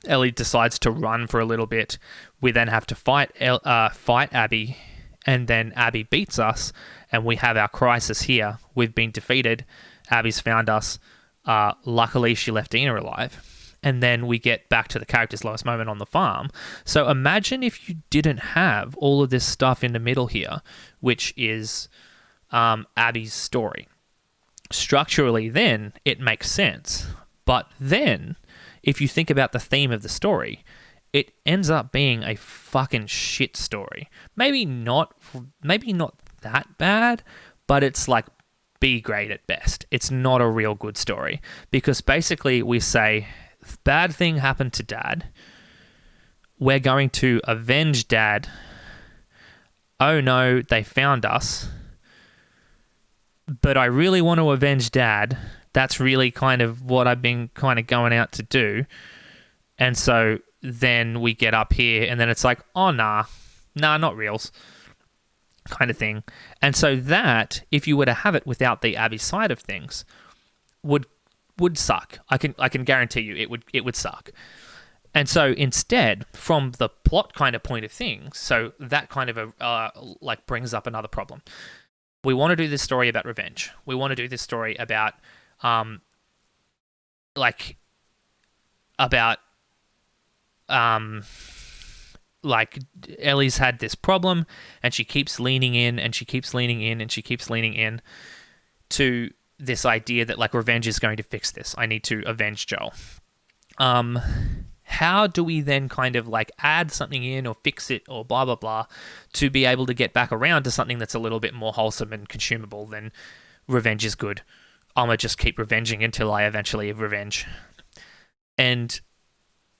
Ellie decides to run for a little bit. We then have to fight Abby, and then Abby beats us, and we have our crisis here. We've been defeated. Abby's found us. Luckily, she left Dina alive. And then we get back to the character's lowest moment on the farm. So imagine if you didn't have all of this stuff in the middle here, which is Abby's story. Structurally, then, it makes sense. But then, if you think about the theme of the story, it ends up being a fucking shit story. Maybe not that bad, but it's like B grade at best. It's not a real good story. Because basically we say, bad thing happened to Dad. We're going to avenge Dad oh no, they found us, but I really want to avenge Dad. That's really kind of what I've been kind of going out to do. And so then we get up here and then it's like, oh, nah, not reals kind of thing. And so that, if you were to have it without the Abby side of things, would suck. I can guarantee you it would suck. And so instead, from the plot kind of point of things, so that kind of like brings up another problem. We want to do this story about revenge. We want to do this story about like Ellie's had this problem and she keeps leaning in and she keeps leaning in and she keeps leaning in to this idea that like revenge is going to fix this. I need to avenge Joel. How do we then kind of like add something in or fix it or blah, blah, blah to be able to get back around to something that's a little bit more wholesome and consumable than revenge is good. I'm going to just keep revenging until I eventually revenge. And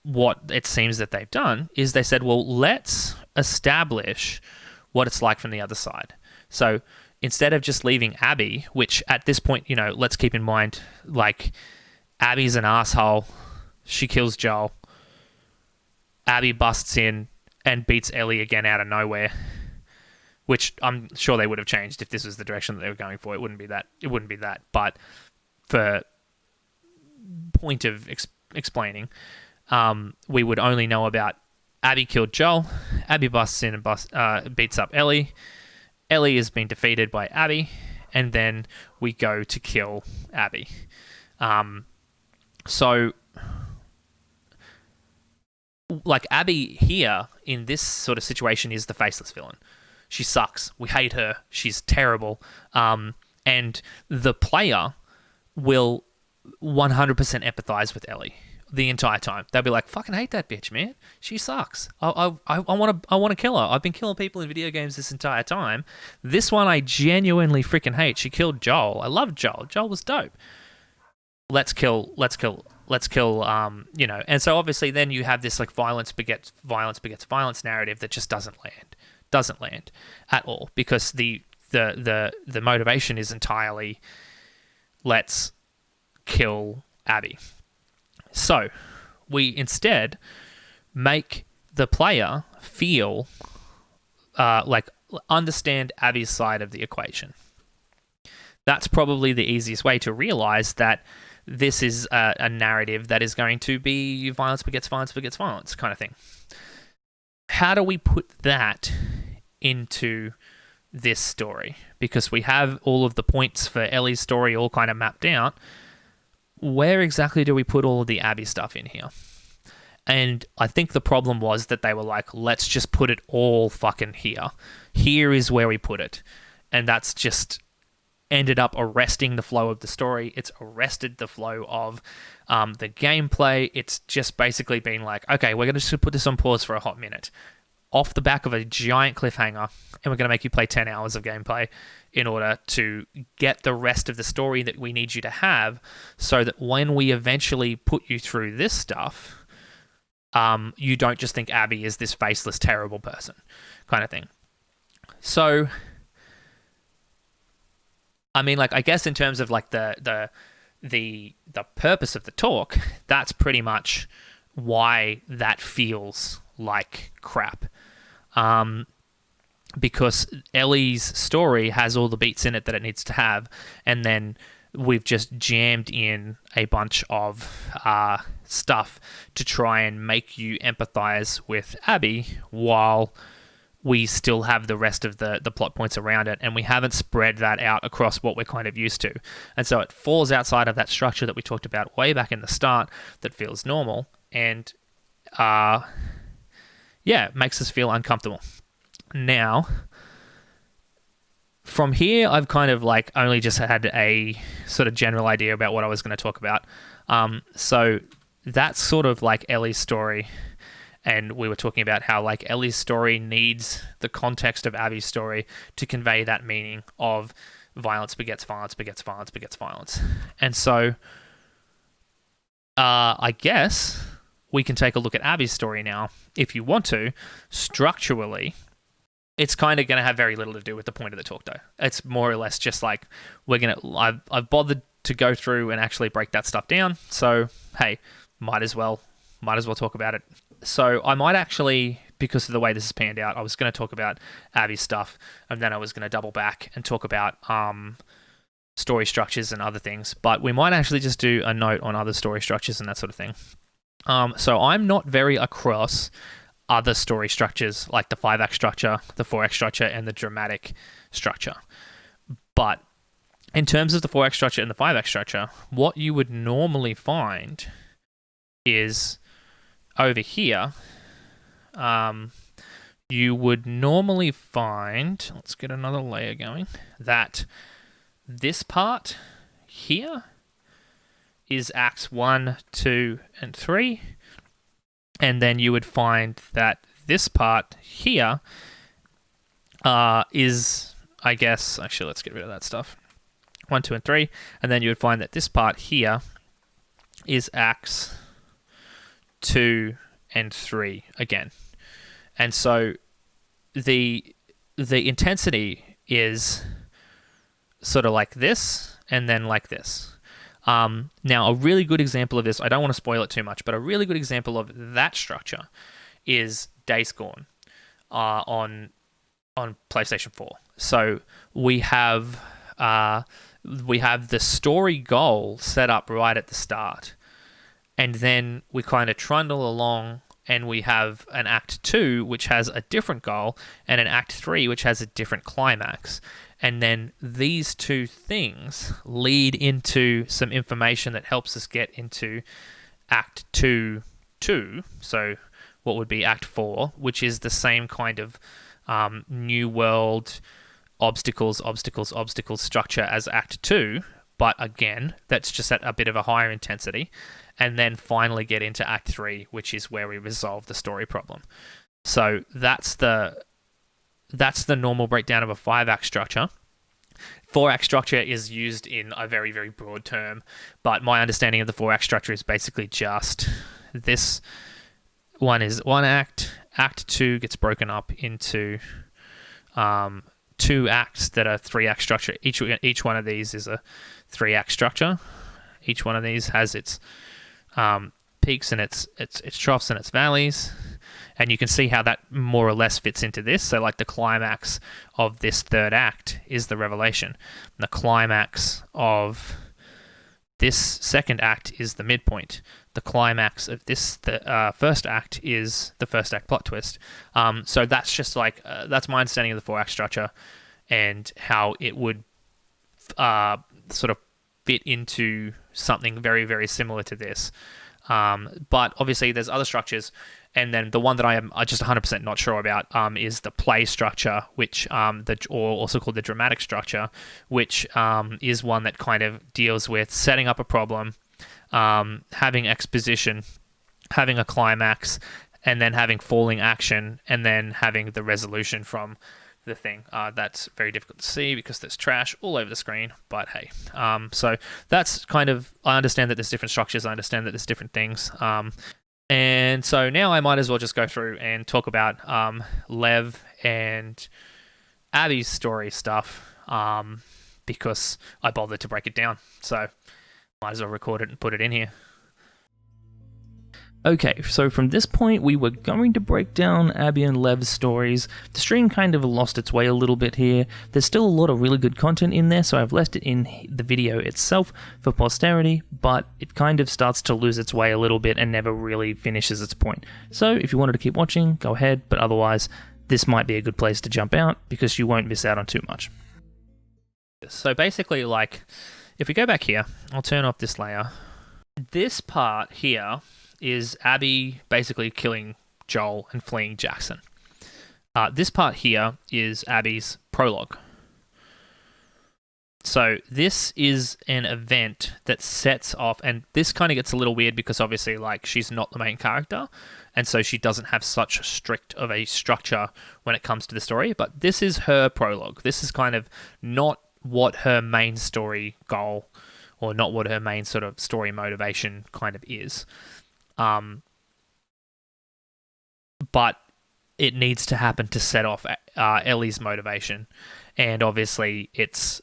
what it seems that they've done is they said, well, let's establish what it's like from the other side. So instead of just leaving Abby, which at this point, you know, let's keep in mind, like, Abby's an asshole. She kills Joel. Abby busts in and beats Ellie again out of nowhere, which I'm sure they would have changed if this was the direction that they were going for. It wouldn't be that. But for point of explaining, we would only know about Abby killed Joel. Abby busts in and beats up Ellie. Ellie has been defeated by Abby, and then we go to kill Abby. So, like, Abby here in this sort of situation is the faceless villain. She sucks. We hate her. She's terrible. And the player will 100% empathize with Ellie the entire time. They'll be like, fucking hate that bitch, man. She sucks. I want to kill her. I've been killing people in video games this entire time. This one I genuinely freaking hate. She killed Joel. I love Joel. Joel was dope. Let's kill, you know. And so obviously then you have this like violence begets violence narrative that just doesn't land at all, because the motivation is entirely let's kill Abby. So we instead make the player feel like understand Abby's side of the equation. That's probably the easiest way to realize that this is a narrative that is going to be violence begets violence begets violence kind of thing. How do we put that into this story? Because we have all of the points for Ellie's story all kind of mapped out. Where exactly do we put all of the Abby stuff in here? And I think the problem was that they were like, let's just put it all fucking here. Here is where we put it. And that's just ended up arresting the flow of the story. It's arrested the flow of the gameplay. It's just basically been like, okay, we're going to just put this on pause for a hot minute, off the back of a giant cliffhanger, and we're going to make you play 10 hours of gameplay in order to get the rest of the story that we need you to have, so that when we eventually put you through this stuff, you don't just think Abby is this faceless, terrible person kind of thing. So, I mean, like, I guess in terms of like the purpose of the talk, that's pretty much why that feels like crap. Because Ellie's story has all the beats in it that it needs to have, and then we've just jammed in a bunch of stuff to try and make you empathize with Abby while we still have the rest of the plot points around it, and we haven't spread that out across what we're kind of used to. And so it falls outside of that structure that we talked about way back in the start that feels normal, and makes us feel uncomfortable. Now, from here, I've kind of like only just had a sort of general idea about what I was going to talk about. So that's sort of like Ellie's story. And we were talking about how like Ellie's story needs the context of Abby's story to convey that meaning of violence begets violence begets violence begets violence. And so I guess we can take a look at Abby's story now, if you want to, structurally, it's kind of going to have very little to do with the point of the talk, though. It's more or less just like I've bothered to go through and actually break that stuff down. So hey, might as well talk about it. So I might actually, because of the way this has panned out, I was going to talk about Abby's stuff, and then I was going to double back and talk about story structures and other things. But we might actually just do a note on other story structures and that sort of thing. So I'm not very across other story structures like the 5-act structure, the 4-act structure, and the dramatic structure. But in terms of the 4-act structure and the 5-act structure, what you would normally find is over here, you would normally find, let's get another layer going, that this part here is acts 1, 2, and 3. And then you would find that this part here is, I guess, actually, let's get rid of that stuff. 1, 2, and 3. And then you would find that this part here is acts 2 and 3 again. And so the intensity is sort of like this and then like this. Now, a really good example of this, I don't want to spoil it too much, but a really good example of that structure is Days Gone on PlayStation 4. So we have the story goal set up right at the start, and then we kind of trundle along, and we have an Act 2 which has a different goal, and an Act 3 which has a different climax. And then these two things lead into some information that helps us get into Act 2, so what would be Act 4, which is the same kind of new world obstacles structure as Act 2, but again, that's just at a bit of a higher intensity. And then finally get into Act 3, which is where we resolve the story problem. So that's the normal breakdown of a 5-act structure. 4-act structure is used in a very, very broad term, but my understanding of the 4-act structure is basically just this one is 1 act, Act 2 gets broken up into 2 acts that are 3-act structure. Each one of these is a 3-act structure. Each one of these has its peaks and its troughs and its valleys. And you can see how that more or less fits into this. So like the climax of this 3rd act is the revelation. And the climax of this 2nd act is the midpoint. The climax of this first act is the first act plot twist. So that's just like, that's my understanding of the 4-act structure and how it would sort of fit into something very, very similar to this. But obviously there's other structures. And then the one that I am just 100% not sure about is the play structure, which or also called the dramatic structure, which is one that kind of deals with setting up a problem, having exposition, having a climax, and then having falling action, and then having the resolution from the thing. That's very difficult to see because there's trash all over the screen, but hey. So that's kind of, I understand that there's different structures, I understand that there's different things. And so now I might as well just go through and talk about Lev and Abby's story stuff because I bothered to break it down. So might as well record it and put it in here. Okay, so from this point we were going to break down Abby and Lev's stories. The stream kind of lost its way a little bit here. There's still a lot of really good content in there, so I've left it in the video itself for posterity, but it kind of starts to lose its way a little bit and never really finishes its point. So if you wanted to keep watching, go ahead, but otherwise this might be a good place to jump out because you won't miss out on too much. So basically, like, if we go back here, I'll turn off this layer. This part here is Abby basically killing Joel and fleeing Jackson. This part here is Abby's prologue. So this is an event that sets off, and this kind of gets a little weird because obviously like she's not the main character, and so she doesn't have such strict of a structure when it comes to the story, but this is her prologue. This is kind of not what her main story goal or not what her main sort of story motivation kind of is. But it needs to happen to set off Ellie's motivation, and obviously it's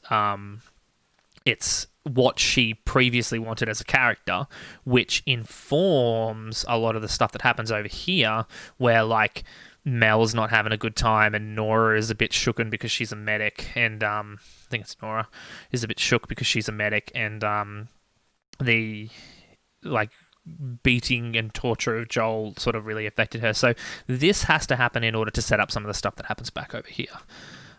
what she previously wanted as a character, which informs a lot of the stuff that happens over here, where like Mel's not having a good time, and Nora is a bit shooken because she's a medic, and I think it's Nora is a bit shook because she's a medic, and the like beating and torture of Joel sort of really affected her. So this has to happen in order to set up some of the stuff that happens back over here.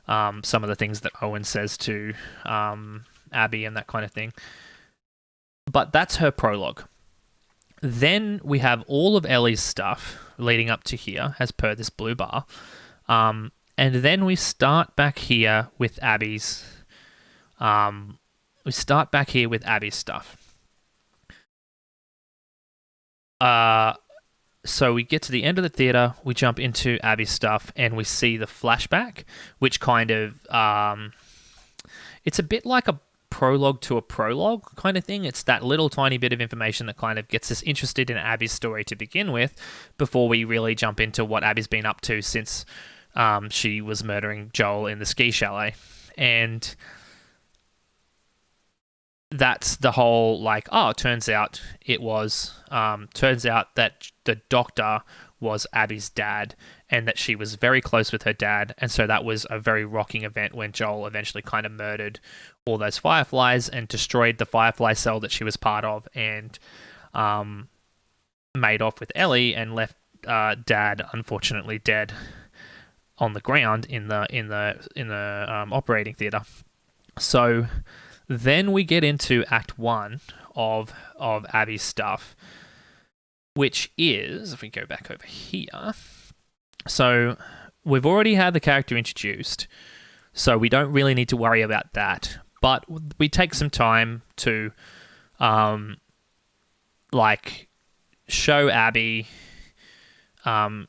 Some of the things that Owen says to Abby and that kind of thing. But that's her prologue. Then we have all of Ellie's stuff leading up to here, as per this blue bar. And then we start back here with Abby's. Stuff. So we get to the end of the theater, we jump into Abby's stuff, and we see the flashback, which kind of it's a bit like a prologue to a prologue kind of thing. It's that little tiny bit of information that kind of gets us interested in Abby's story to begin with, before we really jump into what Abby's been up to since she was murdering Joel in the ski chalet. And that's the whole, like, turns out that the doctor was Abby's dad, and that she was very close with her dad, and so that was a very rocking event when Joel eventually kind of murdered all those fireflies and destroyed the firefly cell that she was part of, and made off with Ellie and left dad unfortunately dead on the ground in the operating theater. So then we get into Act 1 of Abby's stuff, which is, if we go back over here, so we've already had the character introduced, so we don't really need to worry about that, but we take some time to show Abby,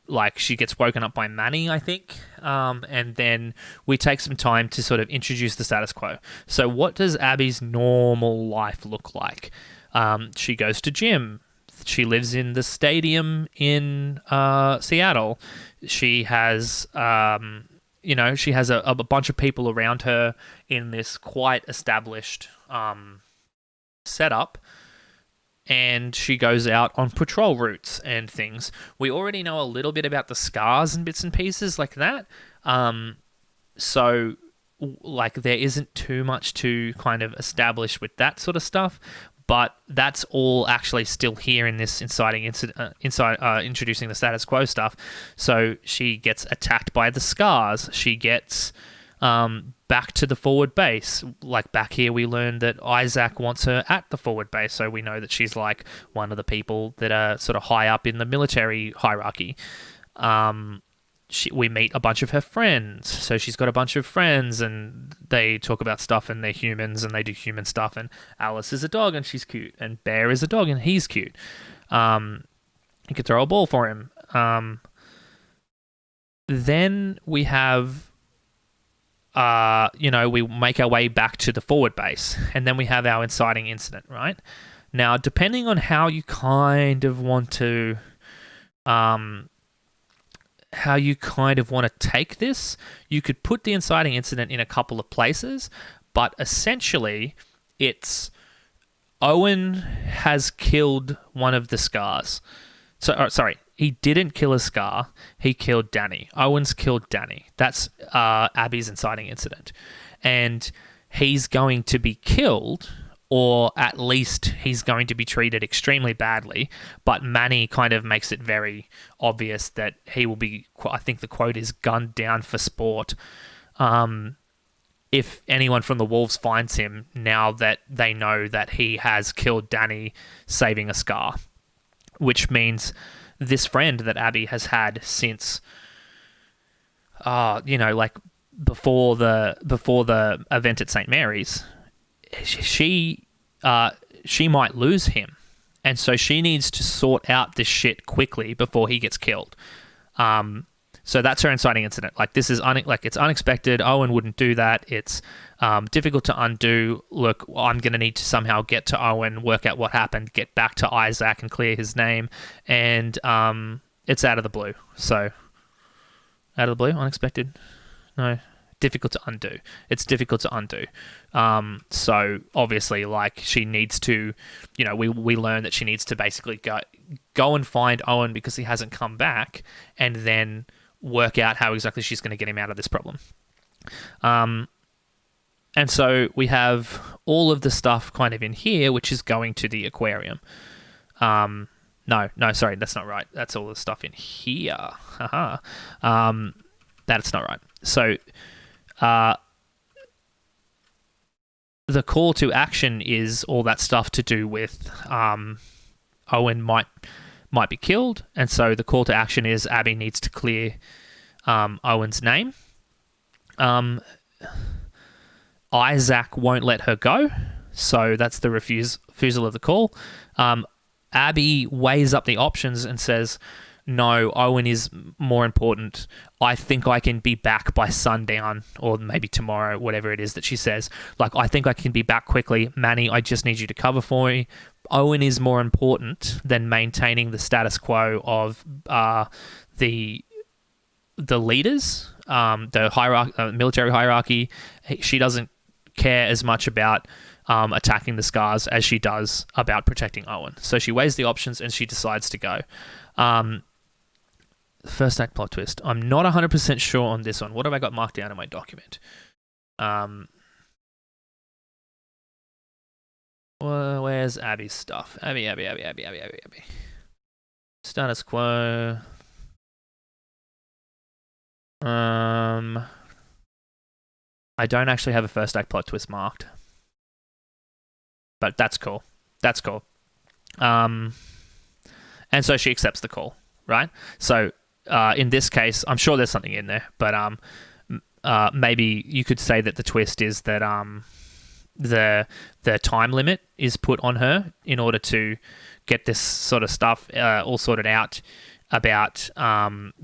like she gets woken up by Manny, I think, and then we take some time to sort of introduce the status quo. So what does Abby's normal life look like? She goes to gym. She lives in the stadium in Seattle. She has, she has a bunch of people around her in this quite established setup. And she goes out on patrol routes and things. We already know a little bit about the scars and bits and pieces like that. So, like, there isn't too much to kind of establish with that sort of stuff. But that's all actually still here in this inciting incident, introducing the status quo stuff. So she gets attacked by the scars. She gets back to the forward base. Like, back here, we learned that Isaac wants her at the forward base, so we know that she's like one of the people that are sort of high up in the military hierarchy. We meet a bunch of her friends, so she's got a bunch of friends, and they talk about stuff, and they're humans, and they do human stuff, and Alice is a dog, and she's cute, and Bear is a dog, and he's cute. You could throw a ball for him. Then we have we make our way back to the forward base, and then we have our inciting incident, right? Now, depending on how you kind of want to take this, you could put the inciting incident in a couple of places, but essentially it's Owen has killed one of the scars. Sorry, he didn't kill a scar, he killed Danny. Owen's killed Danny. That's Abby's inciting incident. And he's going to be killed, or at least he's going to be treated extremely badly, but Manny kind of makes it very obvious that he will be, I think the quote is, gunned down for sport. If anyone from the Wolves finds him, now that they know that he has killed Danny, saving a scar. Which means this friend that Abby has had since, before the event at St. Mary's, she might lose him, and so she needs to sort out this shit quickly before he gets killed. So that's her inciting incident. Like, this is it's unexpected. Owen wouldn't do that. It's difficult to undo. Look, I'm going to need to somehow get to Owen, work out what happened, get back to Isaac and clear his name, and it's out of the blue. So out of the blue, unexpected. No, difficult to undo. It's difficult to undo. So obviously, like, she needs to, we learn that she needs to basically go and find Owen because he hasn't come back, and then work out how exactly she's going to get him out of this problem. And so we have all of the stuff kind of in here, which is going to the aquarium. No, sorry, that's not right. That's all the stuff in here. Haha. That's not right. So, the call to action is all that stuff to do with Owen might be killed, and so the call to action is Abby needs to clear Owen's name. Isaac won't let her go, so that's the refusal of the call. Abby weighs up the options and says, no, Owen is more important. I think I can be back by sundown, or maybe tomorrow, whatever it is that she says. Like, I think I can be back quickly. Manny, I just need you to cover for me. Owen is more important than maintaining the status quo of the leaders, the military hierarchy. She doesn't care as much about attacking the Scars as she does about protecting Owen. So she weighs the options and she decides to go. First act plot twist. I'm not 100% sure on this one. What have I got marked down in my document? Where's Abby's stuff? Abby. Status quo. I don't actually have a first act plot twist marked. But that's cool. And so she accepts the call, right? So in this case, I'm sure there's something in there, but maybe you could say that the twist is that the time limit is put on her in order to get this sort of stuff all sorted out about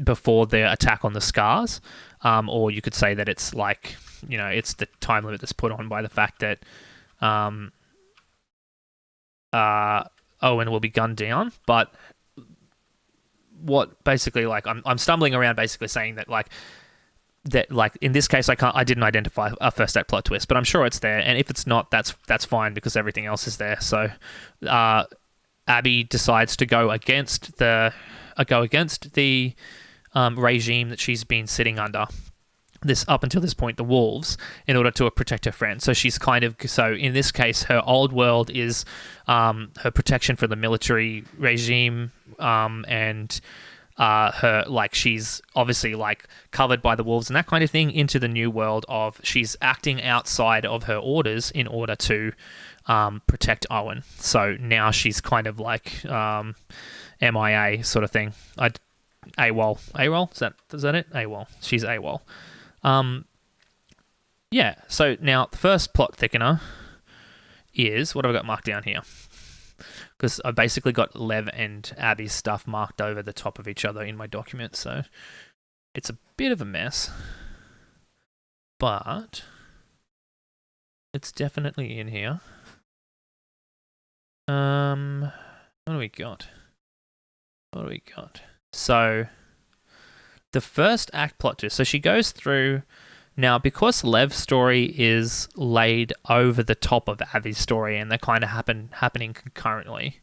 before the attack on the Scars. Or you could say that it's like, it's the time limit that's put on by the fact that Owen will be gunned down. But what basically, like, I'm stumbling around basically saying that in this case I didn't identify a first act plot twist, but I'm sure it's there, and if it's not, that's fine because everything else is there. So Abby decides to go against the regime that she's been sitting under up until this point, the Wolves, in order to protect her friend. So she's so in this case, her old world is her protection for the military regime, and her, like, she's obviously like covered by the Wolves and that kind of thing, into the new world of she's acting outside of her orders in order to protect Owen. So now she's kind of like MIA sort of thing. AWOL. Is that it? AWOL. She's AWOL. Yeah, so now the first plot thickener is, what have I got marked down here? Because I basically got Lev and Abby's stuff marked over the top of each other in my document, so it's a bit of a mess. But it's definitely in here. What do we got? So the first act plot twist. So she goes through now, because Lev's story is laid over the top of Abby's story and they're kind of happening concurrently.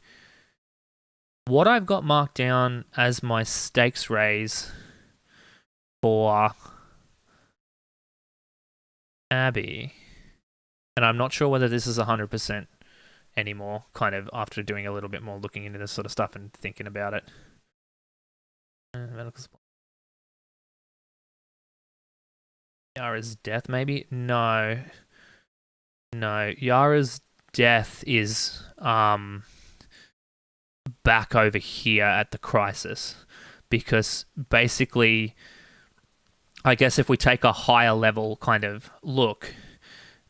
What I've got marked down as my stakes raise for Abby, and I'm not sure whether this is 100% anymore, kind of after doing a little bit more looking into this sort of stuff and thinking about it. Yara's death, maybe? No. Yara's death is back over here at the crisis, because basically, I guess if we take a higher level kind of look,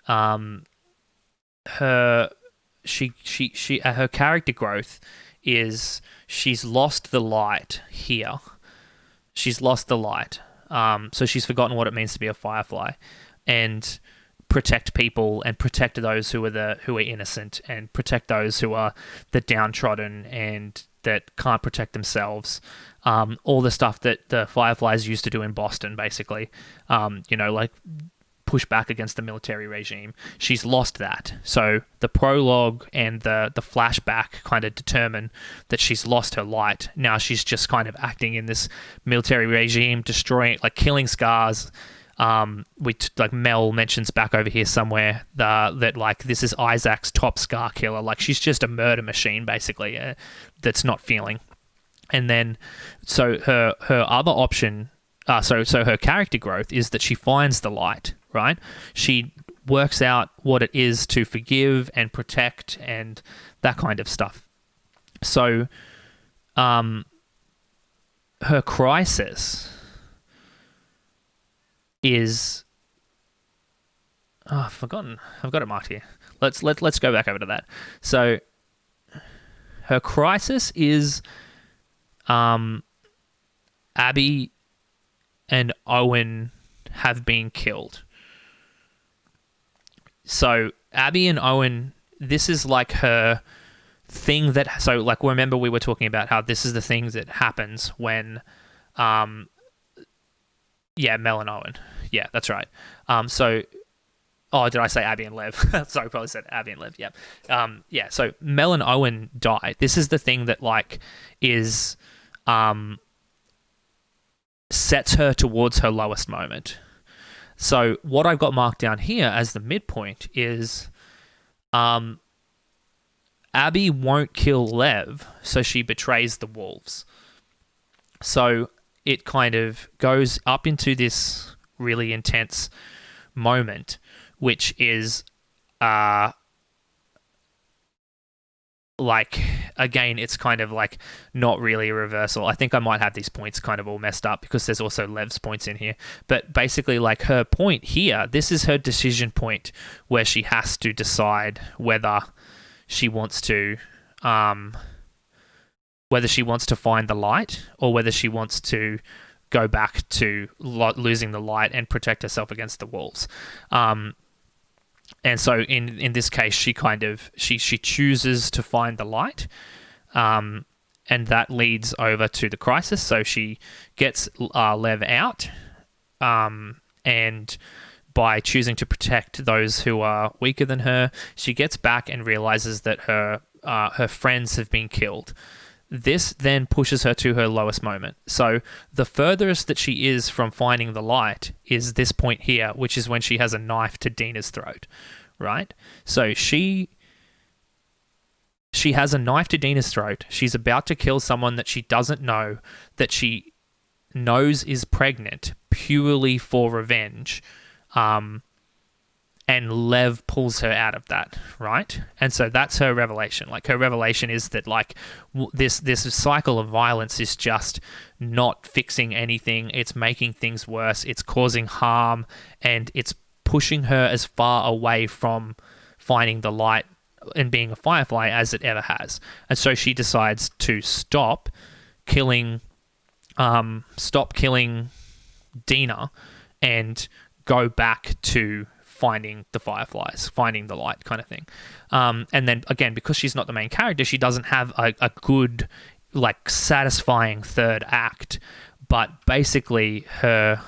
her character growth is she's lost the light here. So she's forgotten what it means to be a Firefly. And protect people and protect those who are innocent and protect those who are the downtrodden and that can't protect themselves. All the stuff that the Fireflies used to do in Boston, basically, like push back against the military regime. She's lost that. So the prologue and the flashback kind of determine that she's lost her light. Now she's just kind of acting in this military regime, destroying, like killing scars. Like Mel mentions back over here somewhere that like this is Isaac's top scar killer. Like she's just a murder machine basically, that's not feeling. And then so her other option, so her character growth is that she finds the light, right? She works out what it is to forgive and protect and that kind of stuff. So her crisis is I've forgotten. I've got it marked here. Let's go back over to that. So her crisis is Abby and Owen have been killed. So Abby and Owen, this is like her thing that, so like remember we were talking about how this is the thing that happens when Mel and Owen. Yeah, that's right. Did I say Abby and Lev? Sorry, probably said Abby and Lev. Yeah. So Mel and Owen die. This is the thing that like is sets her towards her lowest moment. So what I've got marked down here as the midpoint is Abby won't kill Lev, so she betrays the wolves. So it kind of goes up into this really intense moment, which is like, again, it's kind of like not really a reversal. I think I might have these points kind of all messed up because there's also Lev's points in here. But basically, like her point here, this is her decision point where she has to decide whether she wants to find the light or whether she wants to go back to losing the light and protect herself against the wolves. And so in this case, she chooses to find the light, and that leads over to the crisis. So she gets Lev out, and by choosing to protect those who are weaker than her, she gets back and realizes that her friends have been killed. This then pushes her to her lowest moment. So the furthest that she is from finding the light is this point here, which is when she has a knife to Dina's throat, right? So she has a knife to Dina's throat. She's about to kill someone that she doesn't know, that she knows is pregnant purely for revenge. And Lev pulls her out of that, right? And so that's her revelation. Like her revelation is that like this cycle of violence is just not fixing anything. It's making things worse. It's causing harm, and it's pushing her as far away from finding the light and being a Firefly as it ever has. And so she decides to stop killing Dina and go back to finding the Fireflies, finding the light kind of thing. And then again, because she's not the main character, she doesn't have a good, like, satisfying third act. But basically her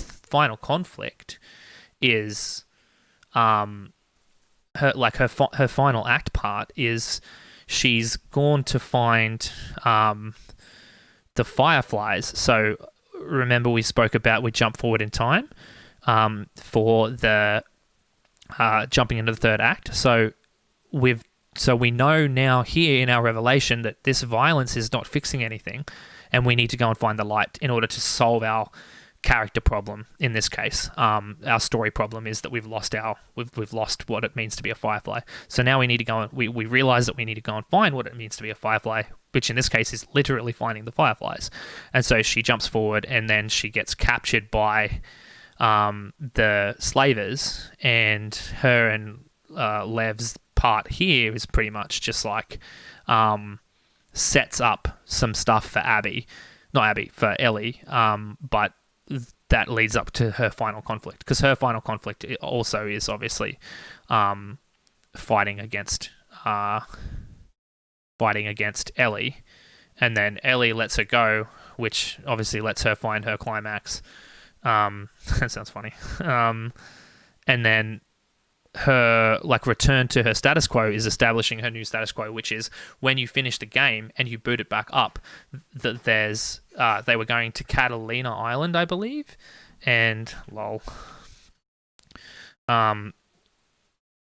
final conflict is her final act part is she's gone to find the Fireflies. So remember we jump forward in time for the jumping into the third act. So we know now here in our revelation that this violence is not fixing anything, and we need to go and find the light in order to solve our character problem. In this case, our story problem is that we've lost what it means to be a Firefly. So now we need to go and we realize that we need to go and find what it means to be a Firefly, which in this case is literally finding the Fireflies. And so she jumps forward, and then she gets captured by the slavers, and her and Lev's part here is pretty much just like sets up some stuff for for Ellie, but that leads up to her final conflict, because her final conflict also is obviously fighting against Ellie, and then Ellie lets her go, which obviously lets her find her climax. That sounds funny. And then her return to her status quo is establishing her new status quo, which is when you finish the game and you boot it back up, there's they were going to Catalina Island, I believe, and lol. Yeah,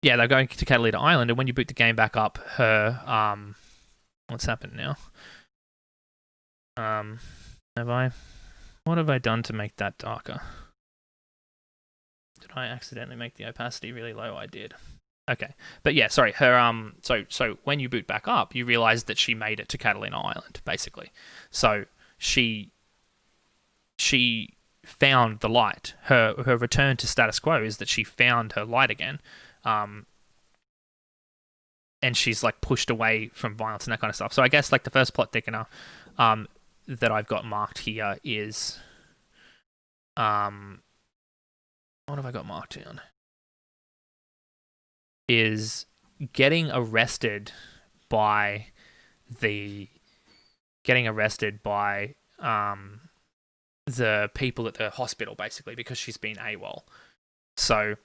they're going to Catalina Island, and when you boot the game back up, her what's happened now? What have I done to make that darker? Did I accidentally make the opacity really low? I did. Okay, but yeah, sorry. Her so when you boot back up, you realize that she made it to Catalina Island, basically. So she found the light. Her return to status quo is that she found her light again, and she's pushed away from violence and that kind of stuff. So I guess the first plot thickener that I've got marked here is what have I got marked on? Is getting arrested by the people at the hospital, basically, because she's been AWOL. So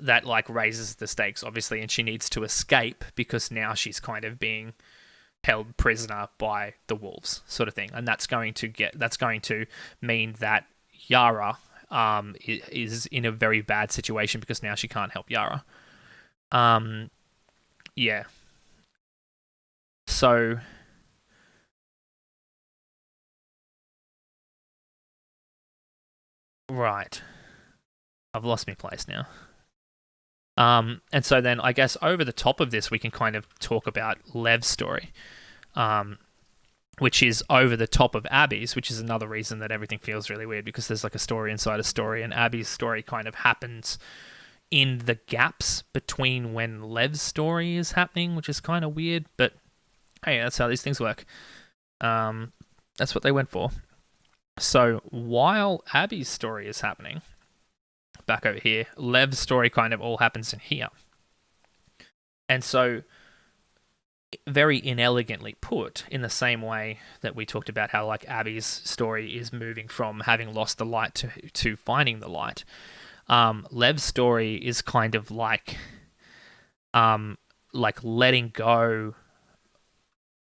that raises the stakes, obviously, and she needs to escape because now she's kind of being held prisoner by the wolves, sort of thing. And that's going to mean that Yara is in a very bad situation because now she can't help Yara. Yeah. So right. I've lost my place now. And so then I guess over the top of this, we can kind of talk about Lev's story, which is over the top of Abby's, which is another reason that everything feels really weird, because there's a story inside a story, and Abby's story kind of happens in the gaps between when Lev's story is happening, which is kind of weird, but hey, that's how these things work. That's what they went for. So while Abby's story is happening back over here, Lev's story kind of all happens in here. And so very inelegantly put, in the same way that we talked about how Abby's story is moving from having lost the light to finding the light, Lev's story is kind of letting go,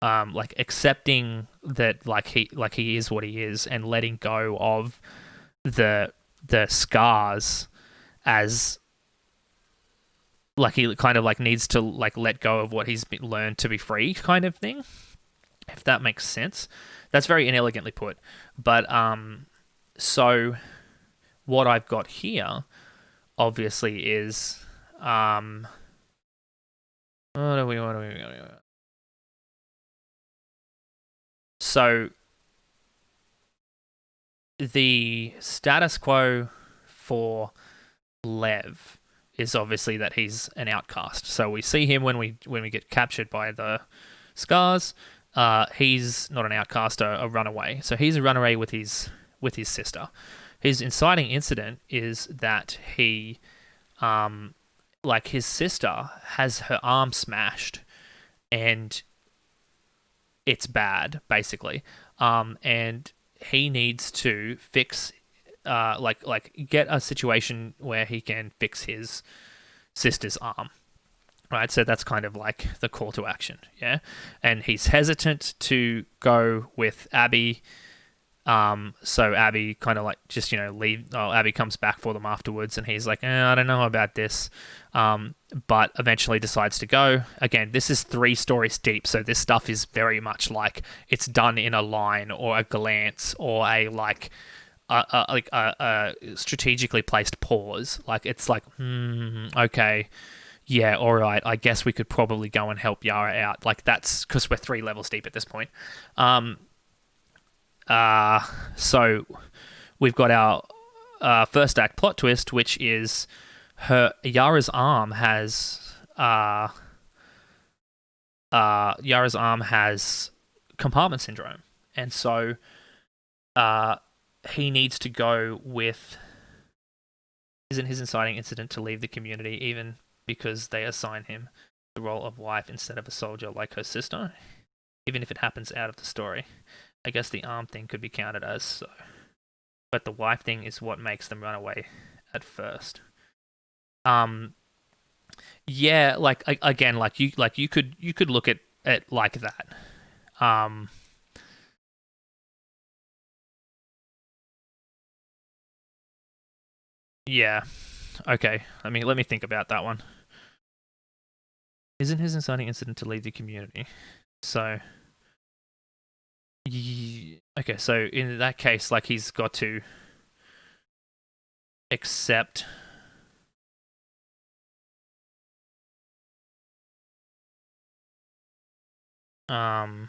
accepting that he is what he is, and letting go of the scars, as he kind of needs to let go of what he's learned to be free, kind of thing, if that makes sense. That's very inelegantly put, but so what I've got here obviously is what do we so the status quo for Lev is obviously that he's an outcast. So we see him when we get captured by the scars. He's not an outcast, a runaway. So he's a runaway with his sister. His inciting incident is that he, his sister has her arm smashed, and it's bad, basically. And he needs to fix, get a situation where he can fix his sister's arm. Right, so that's kind of the call to action, yeah? And he's hesitant to go with Abby. So Abby kind of just, leave. Oh, Abby comes back for them afterwards, and he's I don't know about this. But eventually decides to go. Again, this is 3 stories deep, so this stuff is very much it's done in a line or a glance or a strategically placed pause. It's okay, yeah, all right, I guess we could probably go and help Yara out. That's because we're 3 levels deep at this point. So we've got our first act plot twist, which is Yara's arm has compartment syndrome, and so he needs to go with isn't his inciting incident to leave the community, even because they assign him the role of wife instead of a soldier like her sister, even if it happens out of the story. I guess the arm thing could be counted as so. But the wife thing is what makes them run away at first. Yeah, like again, like you could look at it like that. Yeah. Okay. Let me think about that one. Isn't his inciting incident to leave the community? So okay, so in that case, like he's got to accept like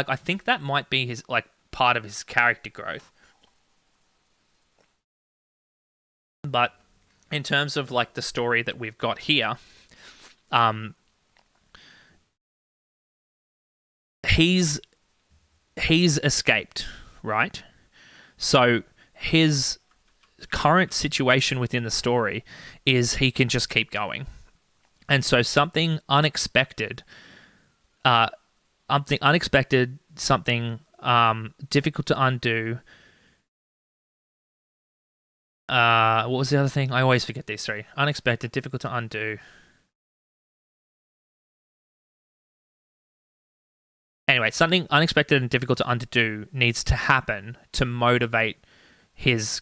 I think that might be his like part of his character growth. But in terms of like the story that we've got here, he's escaped, right? So his current situation within the story is he can just keep going. And so something unexpected, something difficult to undo. What was the other thing? I always forget these three. Unexpected, difficult to undo. Anyway, something unexpected and difficult to undo needs to happen to motivate his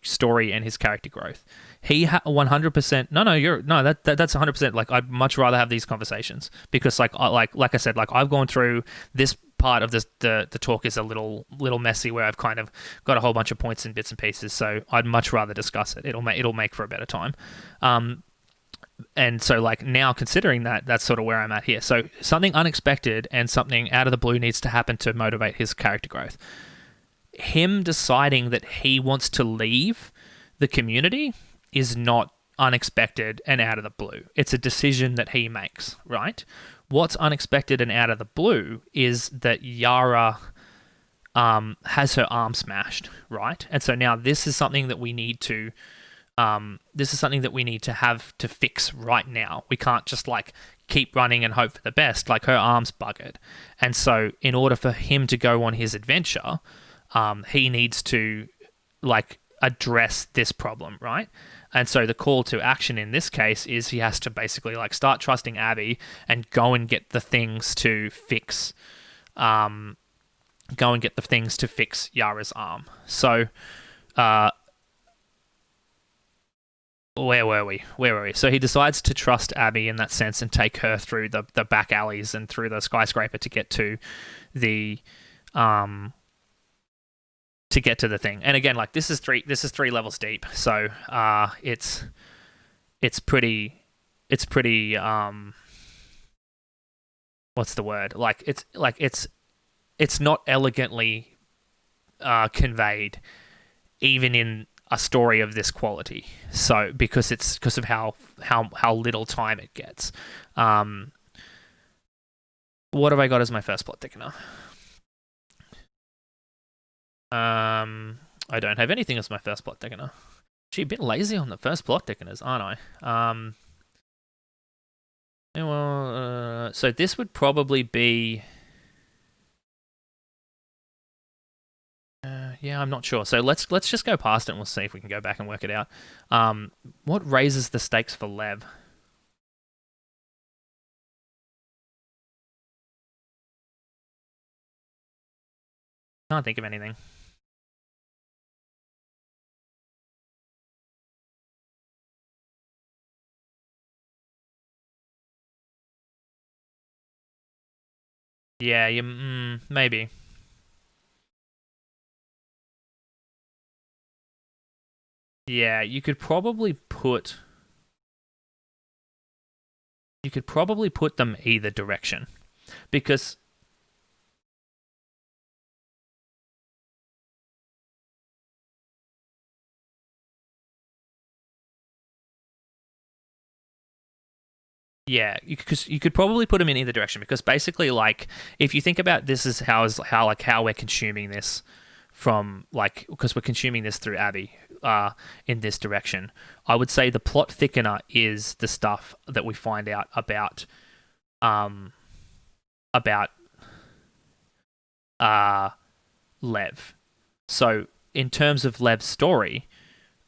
story and his character growth. He 100%. That's 100%. Like I'd much rather have these conversations because like I said, like I've gone through this part of this. The talk is a little messy where I've kind of got a whole bunch of points and bits and pieces. So I'd much rather discuss it. It'll make for a better time. And so like now considering that, that's sort of where I'm at here. So something unexpected and something out of the blue needs to happen to motivate his character growth. Him deciding that he wants to leave the community is not unexpected and out of the blue. It's a decision that he makes, right? What's unexpected and out of the blue is that Yara has her arm smashed, right? And so now this is something that we need to have to fix right now. We can't just like keep running and hope for the best. Like her arm's buggered. And so in order for him to go on his adventure, he needs to like address this problem, right? And so the call to action in this case is he has to basically like start trusting Abby and go and get the things to fix Yara's arm. So where were we? So he decides to trust Abby in that sense and take her through the back alleys and through the skyscraper to get to the thing. And again, like this is three levels deep. So it's pretty what's the word? It's not elegantly conveyed even in a story of this quality. So because of how little time it gets. What have I got as my first plot thickener? I don't have anything as my first plot thickener. Gee, a bit lazy on the first plot thickeners, aren't I? So this would probably be. Yeah, I'm not sure. So let's just go past it and we'll see if we can go back and work it out. What raises the stakes for Lev? Can't think of anything. Yeah, maybe. Yeah, you could probably put them either direction because yeah, you could probably put them in either direction because basically like if you think about this as how we're consuming this from like because we're consuming this through Abby in this direction. I would say the plot thickener is the stuff that we find out um about Lev. So in terms of Lev's story,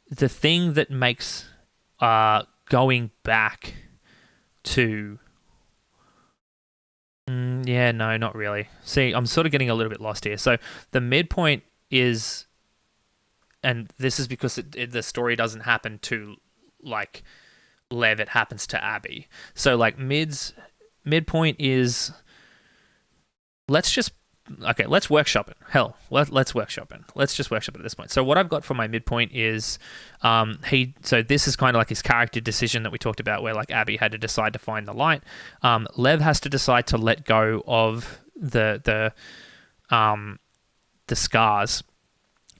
the thing that makes going back to yeah, no, not really. See, I'm sort of getting a little bit lost here. So the midpoint is, and this is because the story doesn't happen to like Lev; it happens to Abby. So like midpoint is let's just okay, let's workshop it. Hell, let's workshop it. Let's just workshop it at this point. So what I've got for my midpoint is so this is kind of like his character decision that we talked about where like Abby had to decide to find the light. Lev has to decide to let go of the scars,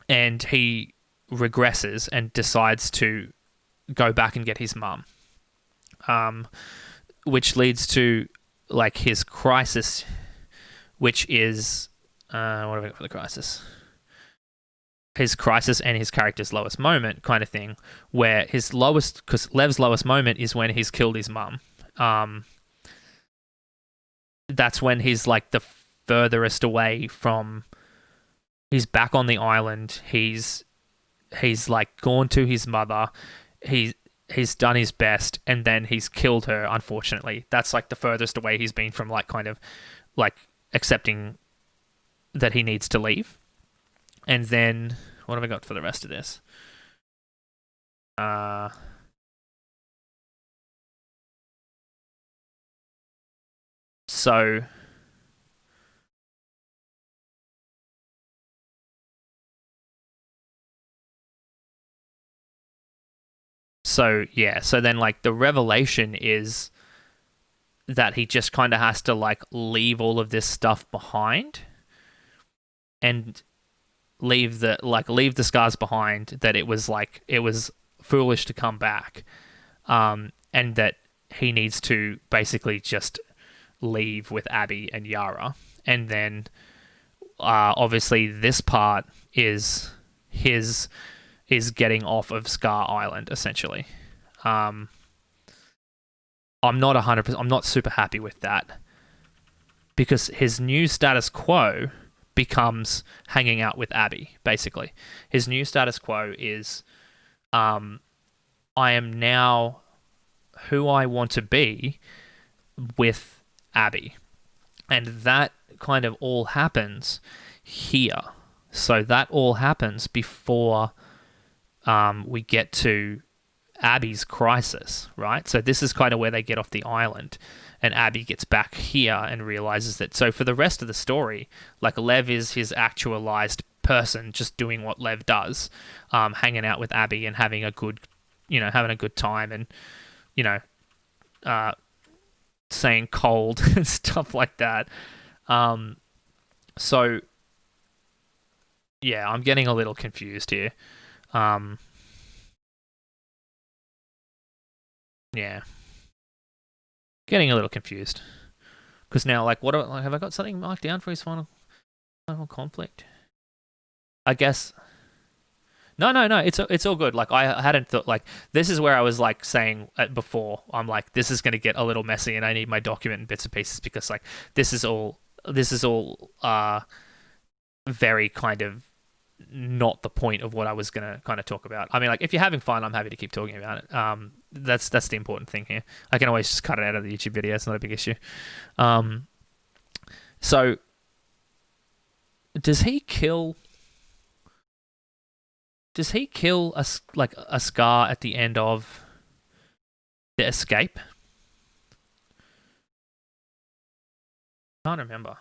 and he regresses and decides to go back and get his mum. Which leads to like his crisis, which is what have I got for the crisis? His crisis and his character's lowest moment kind of thing, where his lowest, because Lev's lowest moment is when he's killed his mum. That's when he's like the furthest away from. He's back on the island. He's like gone to his mother. He's done his best, and then he's killed her. Unfortunately, that's like the furthest away he's been from like kind of like accepting that he needs to leave. And then what have I got for the rest of this? So yeah, so then like the revelation is that he just kind of has to like leave all of this stuff behind and leave the scars behind, that it was foolish to come back, and that he needs to basically just leave with Abby and Yara. And then obviously this part is getting off of Scar Island essentially. I'm not 100%, I'm not super happy with that, because his new status quo becomes hanging out with Abby, basically. His new status quo is I am now who I want to be with Abby. And that kind of all happens here. So that all happens before we get to Abby's crisis, right? So this is kind of where they get off the island, and Abby gets back here and realizes that. So for the rest of the story, like Lev is his actualized person, just doing what Lev does, hanging out with Abby and having a good time, and saying cold and stuff like that. So yeah, I'm getting a little confused here. Yeah, getting a little confused, because now, like, have I got something marked down for his final conflict? I guess. No. It's all good. Like I hadn't thought. Like this is where I was like saying before. I'm like, this is going to get a little messy, and I need my document in bits and pieces, because like this is all very kind of not the point of what I was going to kind of talk about. I mean, like if you're having fun, I'm happy to keep talking about it. That's the important thing here. I can always just cut it out of the YouTube video. It's not a big issue. So does he kill a Scar at the end of the escape? Can't remember.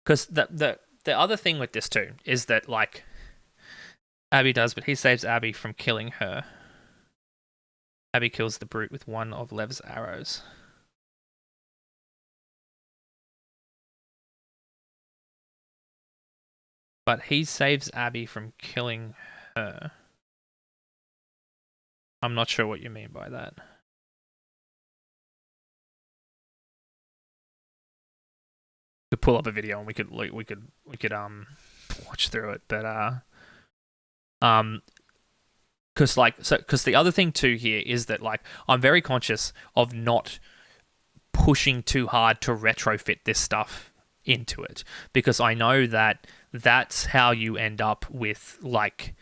Because the other thing with this too is that like Abby does, but he saves Abby from killing her. Abby kills the brute with one of Lev's arrows. but he saves Abby from killing her. I'm not sure what you mean by that. We could pull up a video and we could watch through it, but because the other thing too here is that like I'm very conscious of not pushing too hard to retrofit this stuff into it, because I know that that's how you end up with like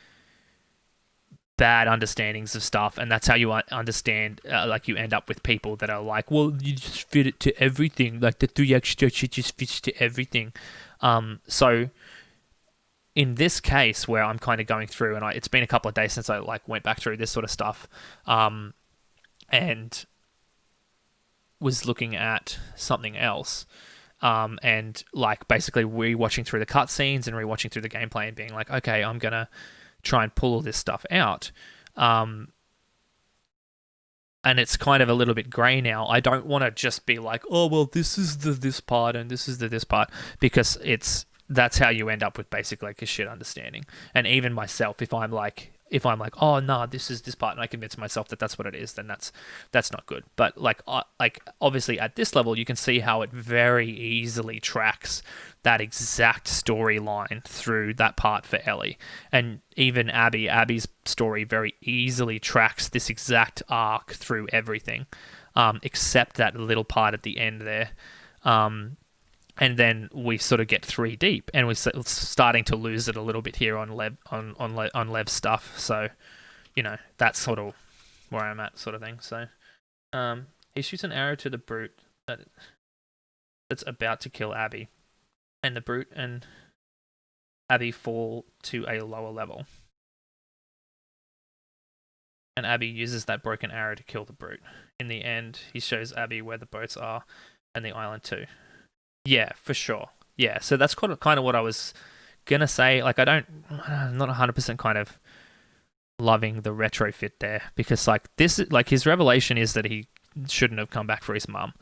bad understandings of stuff, and that's how you understand like you end up with people that are like, well, you just fit it to everything, like the 3 extra shit just fits to everything. So in this case where I'm kind of going through, and it's been a couple of days since I like went back through this sort of stuff, and was looking at something else, and like basically rewatching through the cutscenes and rewatching through the gameplay and being like, okay, I'm gonna try and pull all this stuff out. And it's kind of a little bit grey now. I don't want to just be like, oh well, this is the this part and this is the this part, because that's how you end up with basically like a shit understanding. And even myself, if I'm like, oh no, this is this part, and I convince myself that that's what it is, then that's not good. But like obviously at this level, you can see how it very easily tracks that exact storyline through that part for Ellie, and even Abby's story very easily tracks this exact arc through everything, except that little part at the end there. And then we sort of get 3 deep, and we're starting to lose it a little bit here on Lev's stuff. So, you know, that's sort of where I'm at, sort of thing. So, he shoots an arrow to the brute that's about to kill Abby, and the brute and Abby fall to a lower level. And Abby uses that broken arrow to kill the brute. In the end, he shows Abby where the boats are and the island too. Yeah, for sure. Yeah, so that's kind of what I was gonna say. Like, I'm not 100% kind of loving the retrofit there, because like this, like his revelation is that he shouldn't have come back for his mum.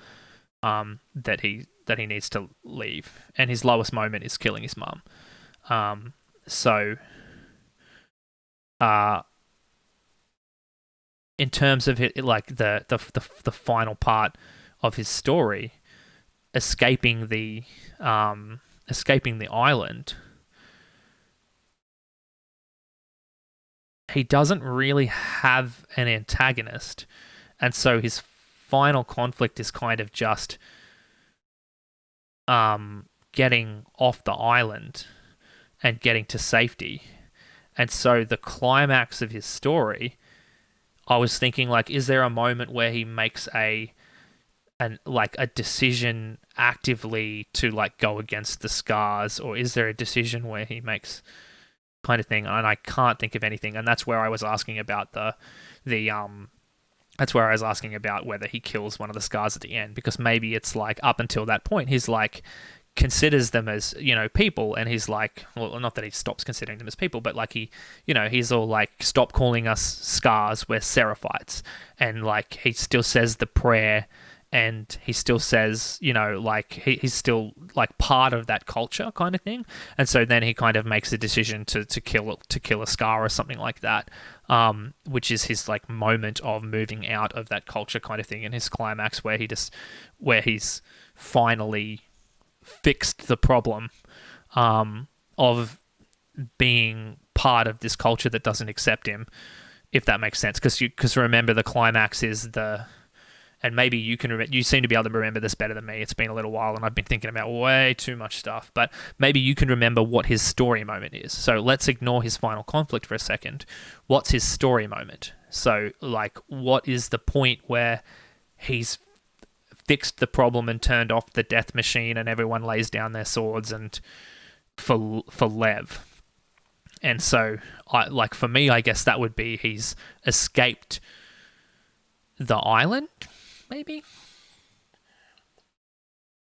That he needs to leave, and his lowest moment is killing his mum. So, in terms of it, like the final part of his story, escaping the island, he doesn't really have an antagonist, and so his final conflict is kind of just getting off the island and getting to safety. And so the climax of his story, I was thinking, like, is there a moment where he makes a decision actively to like go against the scars, or is there a decision where he makes kind of thing? And I can't think of anything, and that's where I was asking about that's where I was asking about whether he kills one of the scars at the end, because maybe it's like up until that point he's like considers them as, you know, people, and he's like, well, not that he stops considering them as people, but like he, you know, he's all like, stop calling us scars, we're Seraphites, and like he still says the prayer, and he still says, you know, like he's still like part of that culture kind of thing. And so then he kind of makes a decision to kill a scar or something like that, which is his like moment of moving out of that culture kind of thing, and his climax where he's finally fixed the problem of being part of this culture that doesn't accept him, if that makes sense. Because remember, the climax is and maybe you seem to be able to remember this better than me. It's been a little while and I've been thinking about way too much stuff, but maybe you can remember what his story moment is. So let's ignore his final conflict for a second. What's his story moment? So like, what is the point where he's fixed the problem and turned off the death machine and everyone lays down their swords and for Lev? And so for me, I guess that would be he's escaped the island, maybe.